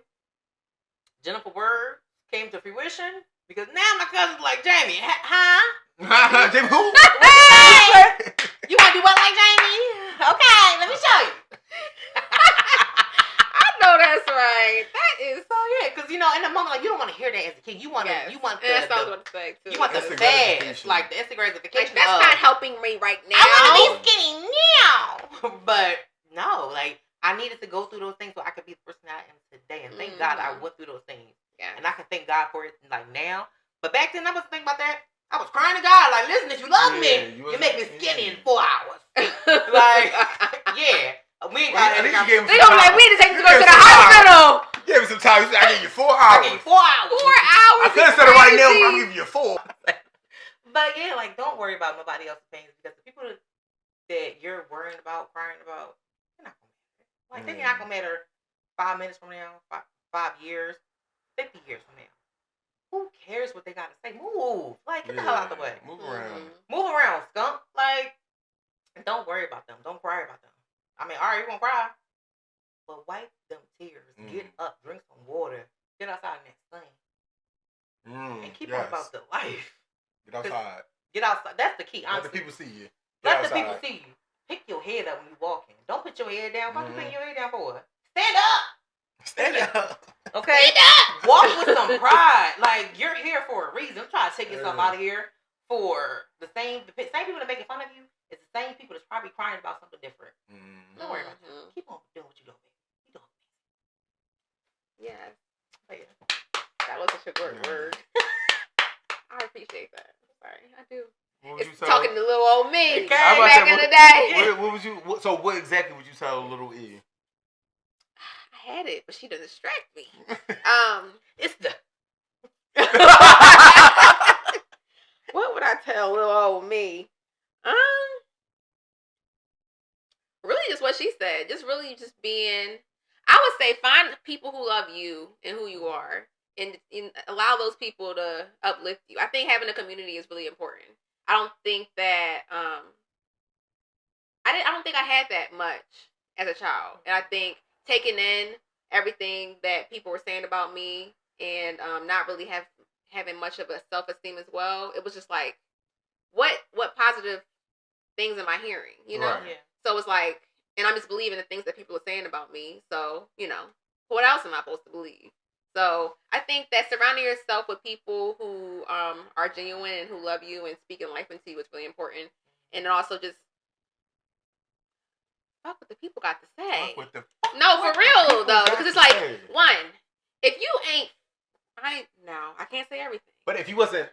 Jennifer words came to fruition because now my cousin's like, "Jamie, huh? Jamie who? Hey, you want to do what like Jamie? Okay, let me show you." I know that's right. That is so because in the moment, like you don't want to hear that as a kid. You want that's the what I was about to say too. You want the fast, like the instant gratification. Like, that's not helping me right now. I want to be skinny now, but no, like I needed to go through those things so I could be the person I am today. And thank God I went through those things. Yeah. And I can thank God for it like now. But back then I wasn't thinking about that. I was crying to God, like, "Listen, if you love me, you make me skinny in 4 hours." Like, yeah. We ain't got They gonna be like, "We need to take you to go to the hospital." Give me some time. I give you 4 hours. I give you 4 hours. 4 hours. I could have said it right now, but I'm giving you 4. But yeah, like, don't worry about nobody else's pains because the people that you're worrying about, crying about, they're not gonna matter. Like, they're not gonna matter 5 minutes from now, 5 years, 50 years from now. Who cares what they gotta say? Move. Like, get the hell out of the way. Move around. Move around, skunk. Like, don't worry about them. Don't cry about them. I mean, all right, you're gonna cry, but wipe them tears. Get up, drink some water, get outside in that sun, and keep on about the life. Get outside. Get outside. That's the key. Honestly. Let the people see you. Let the people see you. Pick your head up when you're walking. Don't put your head down. What you putting your head down for? Stand up. Stand up. Okay? Stand up. Walk with some pride. Like, you're here for a reason. I'm trying to take yourself out of here for the same people that making fun of you. It's the same people that's probably crying about something different. Don't worry about that. Keep on doing what you're doing, baby. You're doing Yeah. That was such a good word. I appreciate that. Sorry, I do. It's talking to little old me back in the day. What would you? So what exactly would you tell little E? I had it, but she doesn't distract me. It's the. What would I tell little old me? Really just what she said. Just really just being, I would say find people who love you and who you are and allow those people to uplift you. I think having a community is really important. I don't think that I don't think I had that much as a child. And I think taking in everything that people were saying about me and not really having much of a self-esteem as well, it was just like, what positive things am I hearing? You know? Right. Yeah. So it's like, and I'm just believing the things that people are saying about me. So, what else am I supposed to believe? So I think that surrounding yourself with people who are genuine and who love you and speaking life into you is really important. And then also just fuck what the people got to say. No, for real though, because it's like, one, if you ain't, I can't say everything. But if you wasn't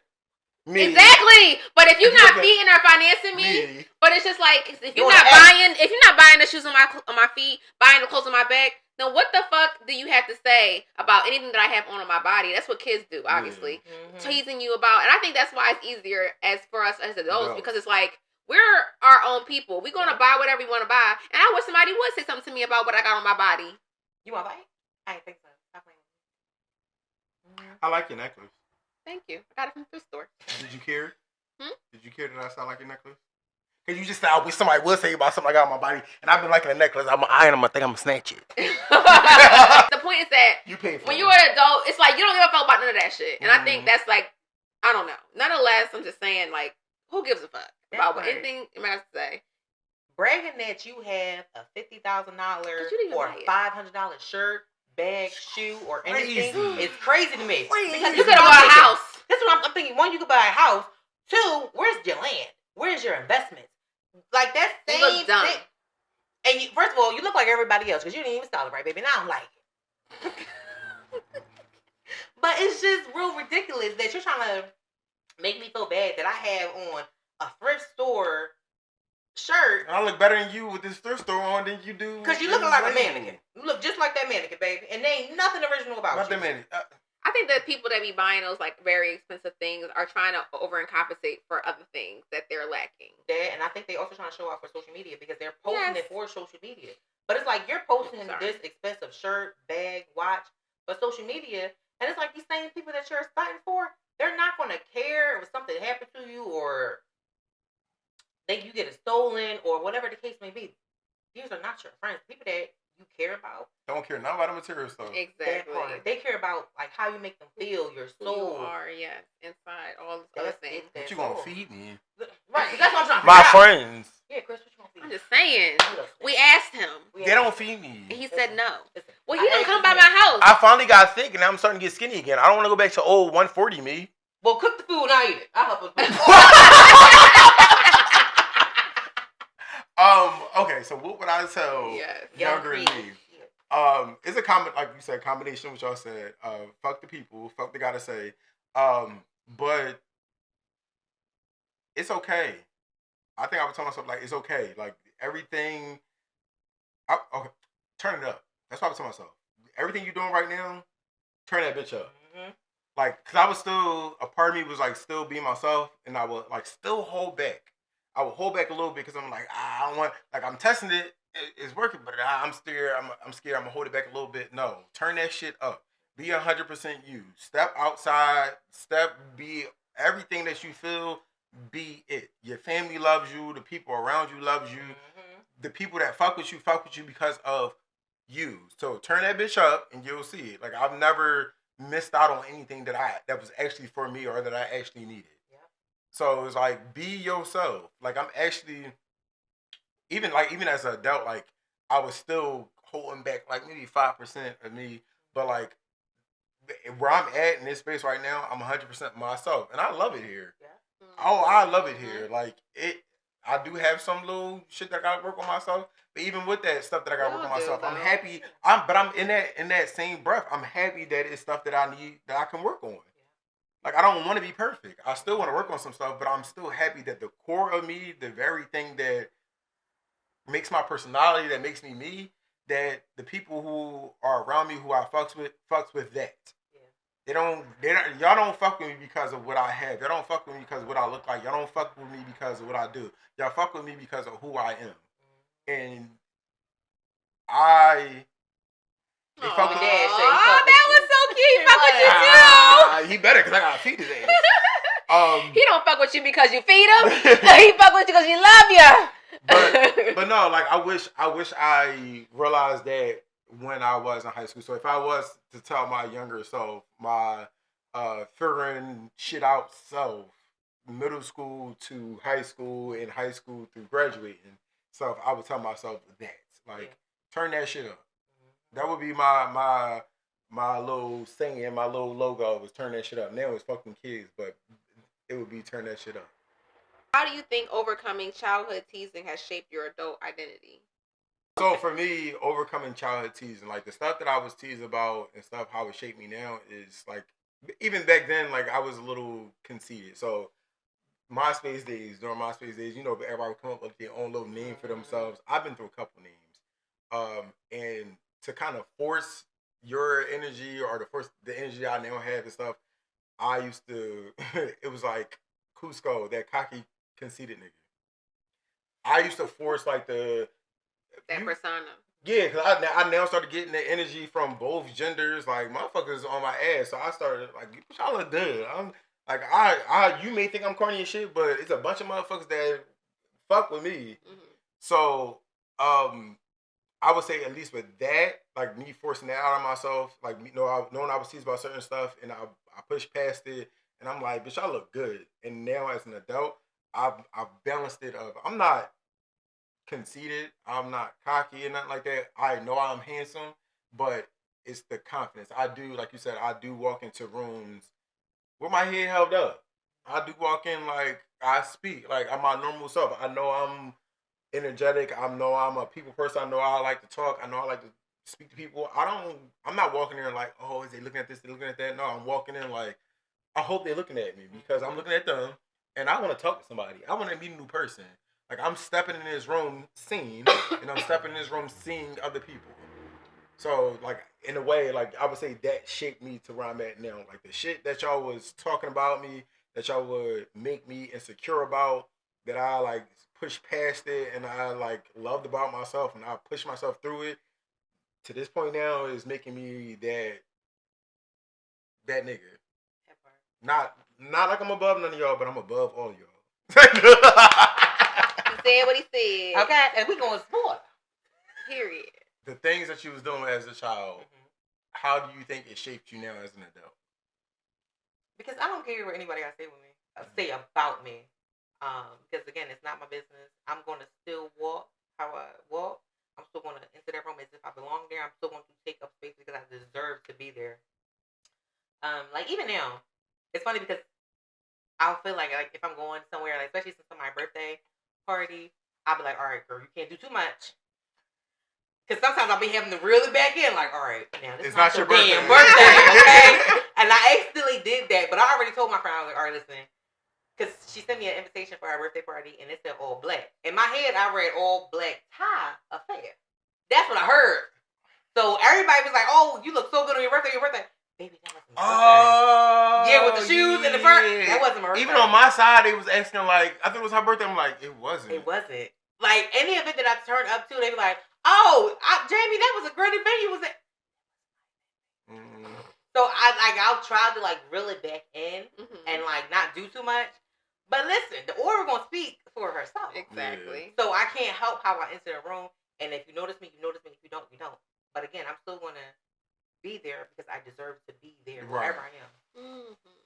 me, exactly. But if you're not feeding or financing me, but it's just like if you're not buying the shoes on my feet, buying the clothes on my back, then what the fuck do you have to say about anything that I have on my body? That's what kids do, obviously, teasing you about. And I think that's why it's easier for us as adults because it's like we're our own people. We're gonna buy whatever we want to buy, and I wish somebody would say something to me about what I got on my body. You want to buy it? I ain't think so. Stop playing. I like your necklace. Thank you. I got it from the thrift store. Did you care? Hmm? Did you care that I sound like your necklace? Because you just said, I wish somebody would say about something I got on my body. And I've been liking the necklace. I'm eyeing them. I think I'm going to snatch it. The point is that you pay for when it. you're an adult, it's like you don't give a fuck about none of that shit. And I think that's like, I don't know. Nonetheless, I'm just saying, like, who gives a fuck about what anything you might have to say? Bragging that you have a $50,000 or $500 shirt, bag, shoe, or anything is crazy to me. Because you could have bought a house. That's what I'm thinking. One, you could buy a house. Two, where's your land? Where's your investments? Like, that's same you look dumb. thing. And you, first of all, you look like everybody else because you didn't even style it right, baby. And I don't like it. But it's just real ridiculous that you're trying to make me feel bad that I have on a thrift store shirt. And I look better than you with this thrift store on than you do. Because you look like a mannequin. You look just like that mannequin, baby. And there ain't nothing original about Not you. that mannequin. I think that people that be buying those like very expensive things are trying to overcompensate for other things that they're lacking. That, and I think they also trying to show off for social media because they're posting it for social media. But it's like you're posting this expensive shirt, bag, watch for social media, and it's like these same people that you're fighting for, they're not going to care if something happened to you or you get it stolen or whatever the case may be. These are not your friends. People that you care about don't care not about the material stuff. Exactly. They care about like how you make them feel, your soul. You are, yes, inside all those other things. What you gonna feed me? Right, that's what I'm trying to My figure out. friends. Yeah, Chris, what you gonna feed me? I'm just saying. We asked him. They don't feed me. And he said no. Listen, well, he didn't come by my house. I finally got thick and now I'm starting to get skinny again. I don't want to go back to old 140 me. Well, cook the food and I eat it. I'll help us. Okay, so what would I tell younger me? It's a like you said, combination of what y'all said. Fuck the people, fuck they gotta say. But it's okay. I think I would tell myself like it's okay. Like everything okay, turn it up. That's what I would tell myself. Everything you're doing right now, turn that bitch up. Mm-hmm. Like, cause I was still, a part of me was like still being myself, and I would like still hold back. I would hold back a little bit because I'm like, I don't want, like I'm testing it, it's working, but I'm scared. I'm scared. I'm gonna hold it back a little bit. No, turn that shit up. Be 100% you. Step outside. Be everything that you feel. Be it. Your family loves you. The people around you loves you. Mm-hmm. The people that fuck with you because of you. So turn that bitch up, and you'll see it. Like I've never missed out on anything that was actually for me or that I actually needed. So it's like, be yourself. Like I'm actually, even as an adult, like I was still holding back like maybe 5% of me, but like where I'm at in this space right now, I'm 100% myself, and I love it here. Yeah. Oh, I love it here. Like I do have some little shit that I gotta work on myself, but even with that stuff that I gotta work on myself, I'm happy. But I'm in that same breath, I'm happy that it's stuff that I need that I can work on. Like, I don't want to be perfect. I still want to work on some stuff, but I'm still happy that the core of me, the very thing that makes my personality, that makes me me, that the people who are around me, who I fucks with that. Yeah. Y'all don't fuck with me because of what I have. Y'all don't fuck with me because of what I look like. Y'all don't fuck with me because of what I do. Y'all fuck with me because of who I am. And They fuck with Dad. That was so cute. He fuck with you too. He better, because I gotta feed his ass. He don't fuck with you because you feed him. He fuck with you because he love you. But no, like I wish I realized that when I was in high school. So if I was to tell my younger self, my figuring shit out self, middle school to high school and high school through graduating, so I would tell myself that, like, turn that shit up. That would be my little saying, my little logo was turn that shit up. Now it's fucking kids, but it would be turn that shit up. How do you think overcoming childhood teasing has shaped your adult identity? So for me, overcoming childhood teasing, like the stuff that I was teased about and stuff, how it shaped me now is like, even back then, like I was a little conceited. So during MySpace days, everybody would come up with their own little name for themselves. I've been through a couple names. And to kind of force your energy or to force the energy I now have and stuff, I used to, it was like Cusco, that cocky, conceited nigga. I used to force like that persona. Yeah, because I now started getting the energy from both genders, like motherfuckers on my ass. So I started like, what y'all are doing? I'm like, you may think I'm corny as shit, but it's a bunch of motherfuckers that fuck with me. So, I would say at least with that, like me forcing that out of myself, like knowing I was teased about certain stuff, and I pushed past it, and I'm like, bitch, I look good. And now as an adult, I've balanced it up. I'm not conceited, I'm not cocky and nothing like that. I know I'm handsome, but it's the confidence. I do, like you said, I do walk into rooms with my head held up. I do walk in like I speak, like I'm my normal self. I know I'm energetic. I know I'm a people person. I know I like to talk. I know I like to speak to people. I'm not walking in like, oh, is they looking at this? They looking at that? No, I'm walking in like, I hope they're looking at me because I'm looking at them and I want to talk to somebody. I want to meet a new person. Like I'm stepping in this room seeing, and I'm stepping in this room seeing other people. So like in a way, like I would say that shaped me to where I'm at now. Like the shit that y'all was talking about me, that y'all would make me insecure about, that I like pushed past it and I like loved about myself and I pushed myself through it. To this point now is making me that nigga. Not like I'm above none of y'all, but I'm above all y'all. He said what he said. Okay, and we going sport. Period. The things that you was doing as a child, how do you think it shaped you now as an adult? Because I don't care what anybody else say with me, say about me. Because again, it's not my business. I'm going to still walk how I walk. I'm still going to enter that room as if I belong there. I'm still going to take up space because I deserve to be there. Like even now, it's funny because I'll feel like if I'm going somewhere, like especially since it's my birthday party, I'll be like, all right, girl, you can't do too much. Because sometimes I'll be having to reel it back in, like, all right, now this is not your damn birthday, okay? And I accidentally did that, but I already told my friend, I was like, all right, listen. Because she sent me an invitation for our birthday party, and it said all black. In my head, I read all black tie affair. That's what I heard. So everybody was like, oh, you look so good on your birthday, Baby, that wasn't my birthday. Yeah, with the shoes and the fur. That wasn't my birthday. Even on my side, they was asking, like, I think it was her birthday. I'm like, it wasn't. It wasn't. Like, any event that I turned up to, they be like, oh, Jamie, that was a great event. You was at. So I'll try to like reel it back in and like not do too much. But listen, the order gonna speak for herself. Exactly. So I can't help how I enter the room. And if you notice me, you notice me. If you don't, you don't. But again, I'm still gonna be there because I deserve to be there wherever I am.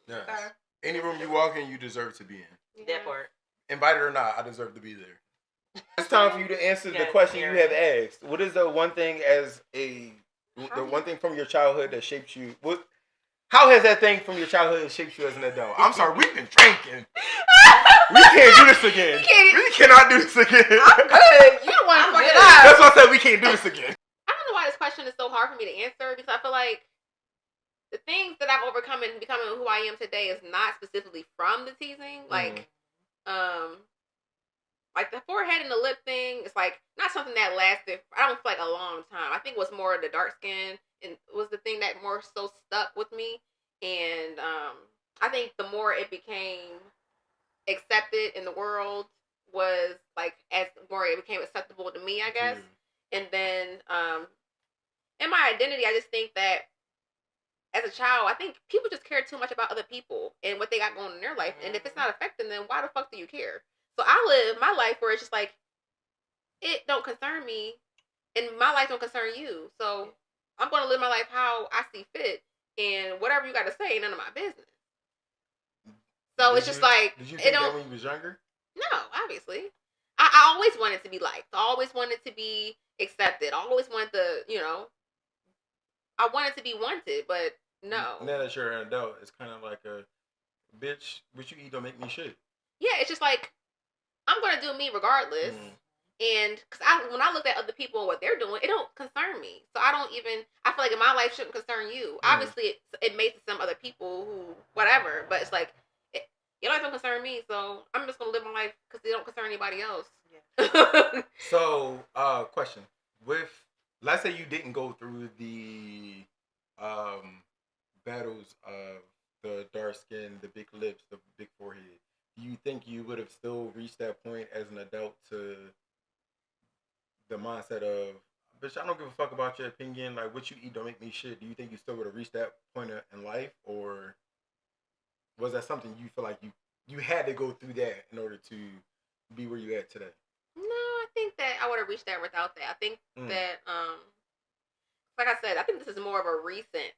Yes. Okay. Any room you walk in, you deserve to be in. That part. Invited or not, I deserve to be there. It's time for you to answer the question you have asked. What is the one thing the one thing from your childhood that shaped you? How has that thing from your childhood shaped you as an adult? I'm sorry, we've been drinking. We can't do this again. We cannot do this again. I'm good. You don't want to fuck it up. That's why I said we can't do this again. I don't know why this question is so hard for me to answer because I feel like the things that I've overcome in becoming who I am today is not specifically from the teasing. Like the forehead and the lip thing is like not something that lasted. I don't feel like a long time. I think it was more the dark skin and was the thing that more so stuck with me. And I think the more it became accepted in the world was like as more it became acceptable to me, I guess. And then in my identity, I just think that as a child, I think people just care too much about other people and what they got going in their life. And if it's not affecting them, why the fuck do you care? So I live my life where it's just like, it don't concern me and my life don't concern you. So I'm going to live my life how I see fit and whatever you got to say, none of my business. So it's just like, did you think that when you was younger? No, obviously. I always wanted to be liked. I always wanted to be accepted. I always wanted to, I wanted to be wanted, but no. Now that you're an adult, it's kind of like a, bitch, what you eat don't make me shit. Yeah, it's just like, I'm going to do me regardless. And because when I look at other people and what they're doing, it don't concern me. So I feel like my life shouldn't concern you. Obviously, it may to some other people who, whatever, but it's like, your life don't concern me, so I'm just going to live my life because it don't concern anybody else. Yeah. So, question. Let's say you didn't go through the battles of the dark skin, the big lips, the big forehead. Do you think you would have still reached that point as an adult to the mindset of, bitch, I don't give a fuck about your opinion. Like, what you eat don't make me shit. Do you think you still would have reached that point in life? Or was that something you feel like you had to go through that in order to be where you at today? No, I think that I would have reached there without that. I think that, like I said, I think this is more of a recent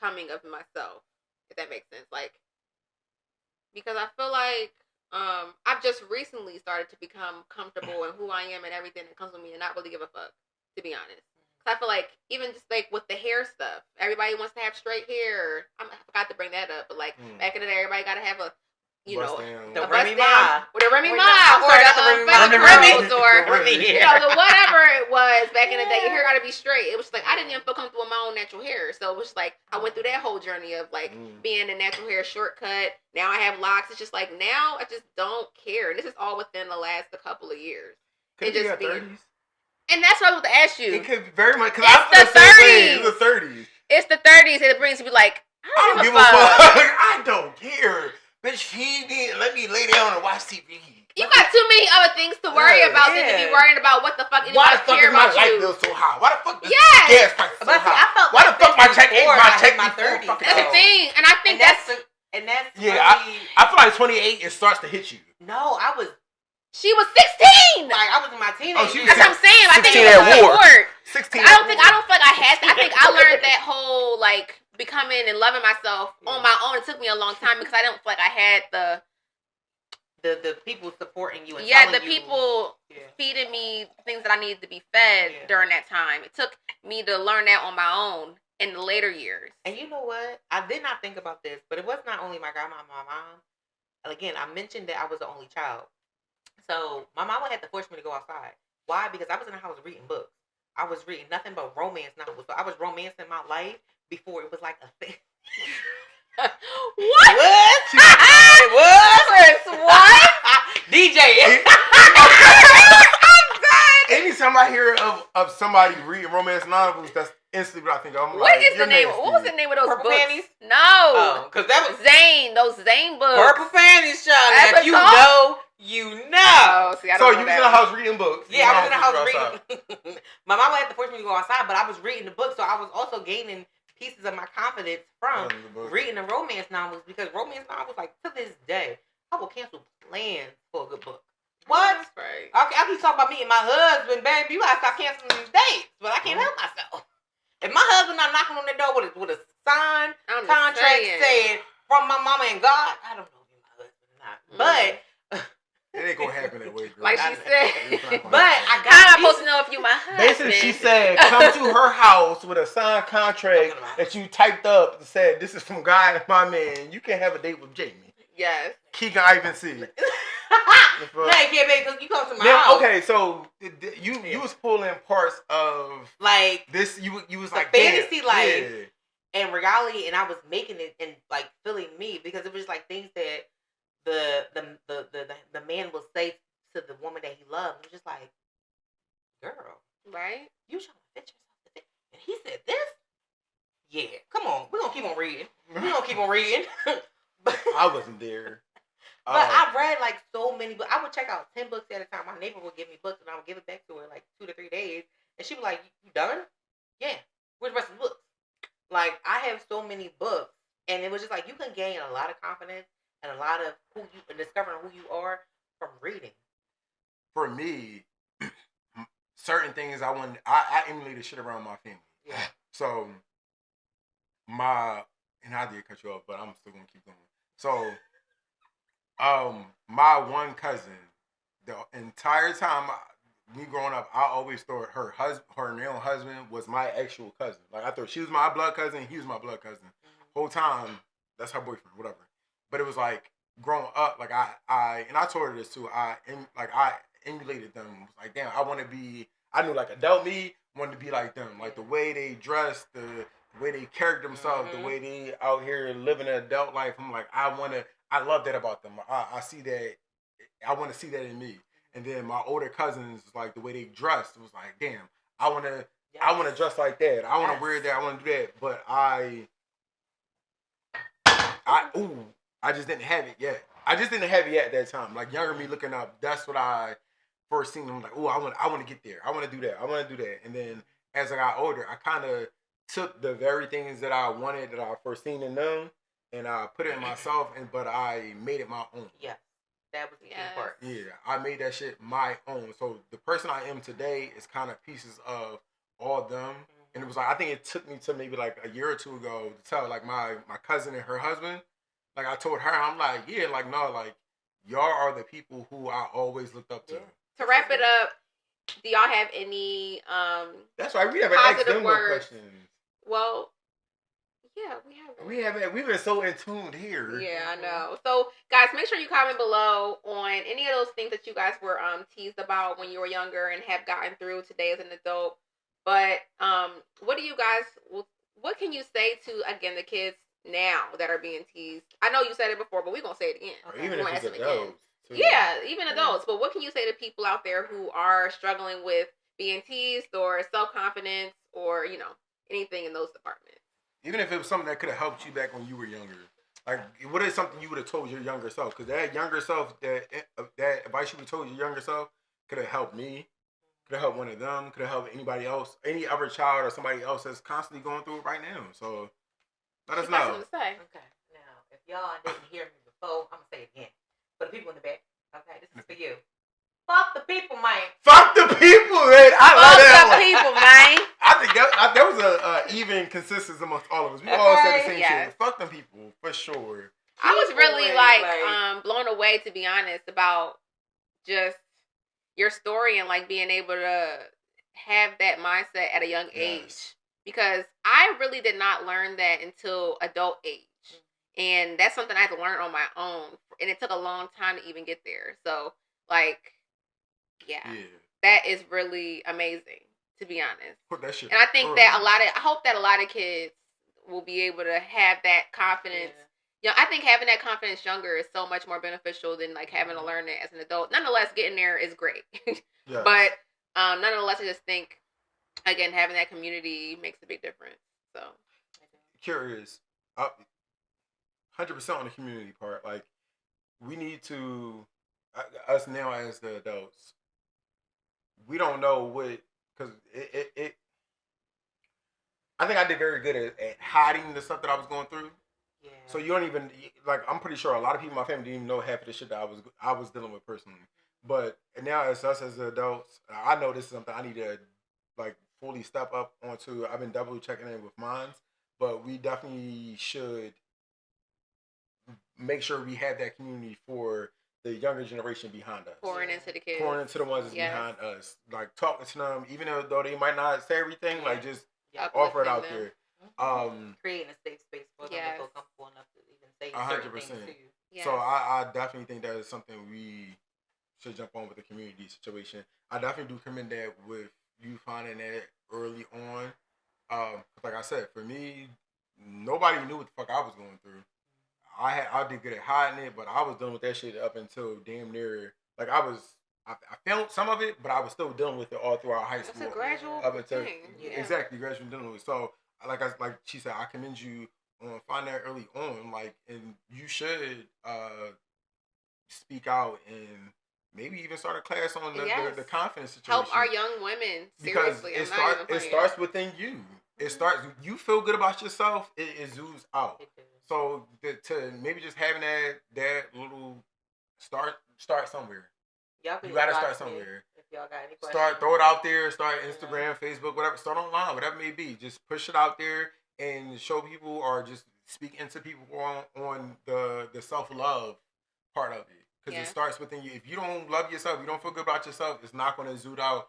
coming of myself, if that makes sense. Like, because I feel like I've just recently started to become comfortable in who I am and everything that comes with me and not really give a fuck, to be honest. Because I feel like even just like with the hair stuff, everybody wants to have straight hair. I forgot to bring that up, but like back in the day, everybody got to have a, you know, the Remy Ma. Or the Remy Ma. Or the Remy. Or, you know, whatever it was back in the day. Your hair got to be straight. It was like, I didn't even feel comfortable with my own natural hair. So it was like, I went through that whole journey of like being a natural hair shortcut. Now I have locks. It's just like, now I just don't care. And this is all within the last couple of years. Could it just be 30s? And that's what I was to ask you. It could very much, because I feel the 30s. It's the 30s. It's the 30s, and it brings me like, I don't give a fuck. I don't care. Bitch, feed me and let me lay down and watch TV. You got too many other things to worry about than to be worrying about what the fuck anybody care about you. Why the fuck is my light bill so high? Why the fuck is gas price so high? Why the fuck my check ain't my check my 30s? That's the thing, and I think that's yeah. I feel like 28 it starts to hit you. No, she was 16. Like I was in my teenage years. That's what I'm saying. I think it was support. 16. I don't feel like I had. I think I learned that whole like becoming and loving myself on my own. It took me a long time because I don't feel like I had the people supporting you. And the people feeding me things that I needed to be fed during that time. It took me to learn that on my own in the later years. And you know what? I did not think about this, but it was not only my grandma and my mom. And again, I mentioned that I was the only child. So my mama had to force me to go outside. Why? Because I was in the house reading books. I was reading nothing but romance novels. So I was romancing my life before it was like a thing. What? It was? What? DJ. Anytime I hear of somebody reading romance novels, that's instantly what I think of. What is the name? What was the name of those Purple books? Panties? No. Because that was Zane. Those Zane books. Purple Panties, child. If you know, you know. Oh, see, I so don't know you was in the house reading books. Yeah, I was in the house reading. My mama had to force me to go outside, but I was reading the book, so I was also gaining pieces of my confidence from reading the romance novels, because romance novels, like to this day, I will cancel plans for a good book. What? That's right. Okay, I keep talking about me and my husband, baby. You gotta stop canceling these dates, but I can't help myself. If my husband not knocking on the door with a signed contract saying from my mama and God, I don't know if my husband or not, but. It ain't gonna happen that way, girl. Like she said. But I got how am I supposed to know if you my husband? Basically, she said, come to her house with a signed contract that you typed up and said, this is from God and my man. You can have a date with Jamie. Yes. Keegan Ivan C. No, you can't, baby, you come to my house. Okay, so you was pulling parts of like this. You was like fantasy life and reality, and I was making it and like feeling me, because it was like things that the man will say to the woman that he loves. It was just like, girl, right? You trying to fit yourself to this? And he said this. Yeah, come on, we're gonna keep on reading. I wasn't there. But I read like so many books. I would check out 10 books at a time. My neighbor would give me books, and I would give it back to her like 2 to 3 days. And she was like, "You done? Yeah. Where's the rest of the books?" Like, I have so many books, and it was just like you can gain a lot of confidence and a lot of discovering who you are from reading. For me, certain things I emulated shit around my family. Yeah. So and I did cut you off, but I'm still gonna keep going. So, my one cousin, the entire time me growing up, I always thought her now husband was my actual cousin. Like, I thought she was my blood cousin, he was my blood cousin. Whole time, that's her boyfriend, whatever. But it was like, growing up, like I told her this too. I emulated them. It was like, damn, I knew like adult me wanted to be like them. Like the way they dressed, the way they carried themselves, the way they out here living an adult life. I'm like, I love that about them. I see that. I want to see that in me. And then my older cousins, like the way they dressed, it was like, damn, I want to dress like that. I want to wear that. I want to do that. But I just didn't have it yet. I just didn't have it yet at that time. Like younger me looking up, that's what I first seen them like, I want to get there. I want to do that. I want to do that. And then as I got older, I kind of took the very things that I wanted that I first seen in them, and I put it in myself, but I made it my own. Yeah. That was the key part. Yeah, I made that shit my own. So the person I am today is kind of pieces of all of them. And it was like, I think it took me to maybe like a year or two ago to tell like my cousin and her husband. Like I told her, I'm like, yeah, like no, like y'all are the people who I always looked up to. To wrap it up, do y'all have any That's right, we haven't asked them no questions. Well, yeah, we haven't. We've been so in tune here. Yeah, I know. So, guys, make sure you comment below on any of those things that you guys were teased about when you were younger and have gotten through today as an adult. But what do you guys? What can you say to again the kids now that are being teased? I know you said it before, but we're gonna say it again. Okay. Even if it's adults. Yeah, even adults. But what can you say to people out there who are struggling with being teased or self-confidence or anything in those departments? Even if it was something that could have helped you back when you were younger. Like, what is something you would have told your younger self? Because that younger self, that advice you would have told your younger self could have helped me, could have helped one of them, could have helped anybody else, any other child or somebody else that's constantly going through it right now. So, let us know. Okay, now, if y'all didn't hear me before, I'm going to say it again. For the people in the back, okay, this is for you. Fuck the people, man. Fuck the people, man. I love that one. Fuck the people, man. I think that was a even consensus amongst all of us. We all said the same shit. Fuck them people, for sure. I was really like blown away, to be honest, about just your story and like being able to have that mindset at a young age. Because I really did not learn that until adult age. And that's something I had to learn on my own. And it took a long time to even get there. So, like, yeah. That is really amazing, to be honest. Put that shit. And I think that I hope that a lot of kids will be able to have that confidence. Yeah. I think having that confidence younger is so much more beneficial than like having to learn it as an adult. Nonetheless, getting there is great. But nonetheless, I just think, again, having that community makes a big difference. So, curious, 100% on the community part. Like, we need to, us now as the adults, we don't know what, because I think I did very good at hiding the stuff that I was going through. Yeah. So you don't even, like, I'm pretty sure a lot of people in my family didn't even know half of the shit that I was dealing with personally. But now as us as adults, I know this is something I need to, like, fully step up onto. I've been double checking in with mine, but we definitely should make sure we have that community for the younger generation behind us. Pouring into the kids. Pouring into the ones that's behind us. Like, talking to them, even though they might not say everything, like, just offer it out there. Creating a safe space for them to feel comfortable enough to even say 100%. certain things to you. Yes. So I definitely think that is something we should jump on with the community situation. I definitely do commend that with you finding that early on. Like I said, for me, nobody knew what the fuck I was going through. I did good at hiding it, but I was dealing with that shit up until damn near, like, I felt some of it, but I was still dealing with it all throughout high school. It's a gradual thing. Exactly, gradual dealing with it. So, like she said, I commend you on finding that early on, like, and you should speak out and maybe even start a class on the confidence situation. Help our young women, seriously. Because it starts within you. It starts, you feel good about yourself, it oozes out. So to maybe just having that little start somewhere. You gotta start somewhere. If y'all got any questions, throw it out there. Start Instagram, Facebook, whatever. Start online, whatever it may be. Just push it out there and show people, or just speak into people on the self-love part of it. Because it starts within you. If you don't love yourself, you don't feel good about yourself, it's not going to zoot out.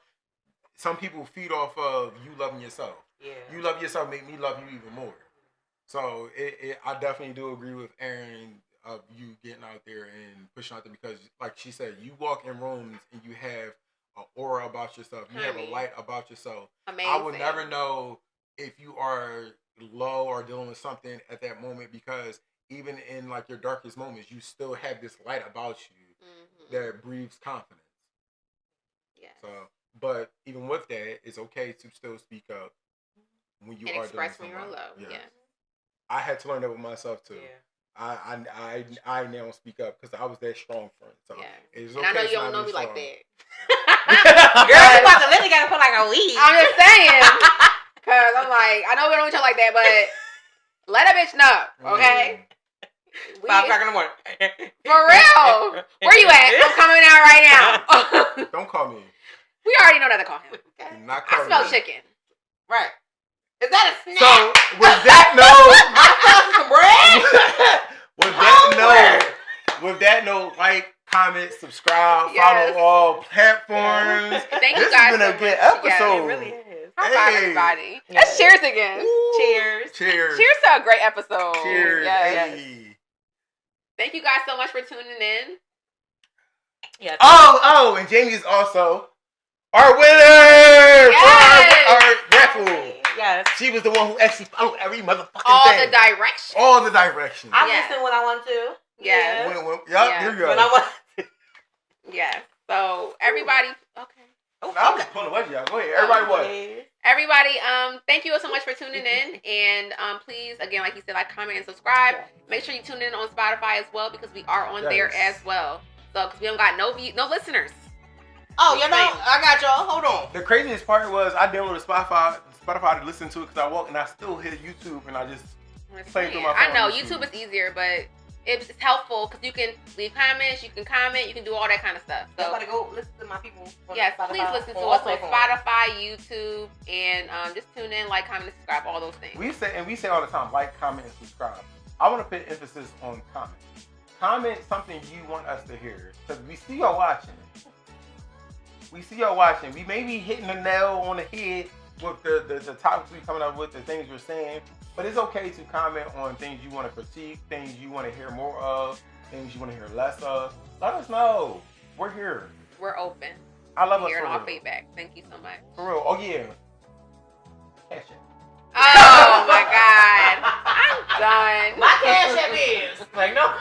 Some people feed off of you loving yourself. Yeah. You love yourself, make me love you even more. So I definitely do agree with Aaron of you getting out there and pushing out there, because, like she said, you walk in rooms and you have an aura about yourself. You have a light about yourself. Amazing. I would never know if you are low or dealing with something at that moment, because even in, like, your darkest moments, you still have this light about you that breathes confidence. Yeah. So, but even with that, it's okay to still speak up when you are express when you're low. Yeah. I had to learn that with myself too. Yeah. I now speak up because I was that strong friend. So it's okay. And I know you don't know me like that. Girl, you about to literally gotta put like a weed. I'm just saying, because I'm like, I know we don't each other like that, but let a bitch know, okay? 5 o'clock in the morning. For real. Where you at? I'm coming out right now. Don't call me. We already know not to call him. Okay. Do not call I smell me. chicken. Right. Is that a snack? So with that note, with that note, like, comment, subscribe, follow all platforms. Thank you This guys has been so a good much. episode. Yeah, It really is. High five, everybody. Let's cheers again. Ooh. Cheers. Cheers. Cheers to a great episode. Cheers. Yes. Hey. Thank you guys so much for tuning in. Yes. Oh, and Jamie is also our winner Yes. for our raffle. Yes. She was the one who actually followed every motherfucking All thing. the directions. All the directions. I Yes. listen when I want to. Yes. Here you go. When I want to. Yes. So everybody, okay. I'm just pulling the wedgie out. Go ahead. Everybody what? Everybody, thank you so much for tuning in. And please, again, like you said, like, comment, and subscribe. Make sure you tune in on Spotify as well, because we are on there as well. So, because we don't got no listeners. Oh, you know, I got y'all. Hold on. The craziest part was I downloaded Spotify to listen to it because I walked and I still hit YouTube and I just played through my phone. I know YouTube is easier, but it's helpful because you can leave comments, you can comment, you can do all that kind of stuff. So everybody go listen to my people. Yes, please listen to us on Spotify, YouTube, and just tune in, like, comment, and subscribe, all those things. We say all the time, like, comment, and subscribe. I want to put emphasis on comment. Comment something you want us to hear, because we see y'all watching. We may be hitting the nail on the head with the topics we coming up with, the things we're saying, but it's okay to comment on things you want to critique, things you want to hear more of, things you want to hear less of. Let us know. We're here. We're open. I love us hearing for all real. feedback. Thank you so much. For real. Oh yeah. Cash App. Oh my God. I'm done. My cash app is like no.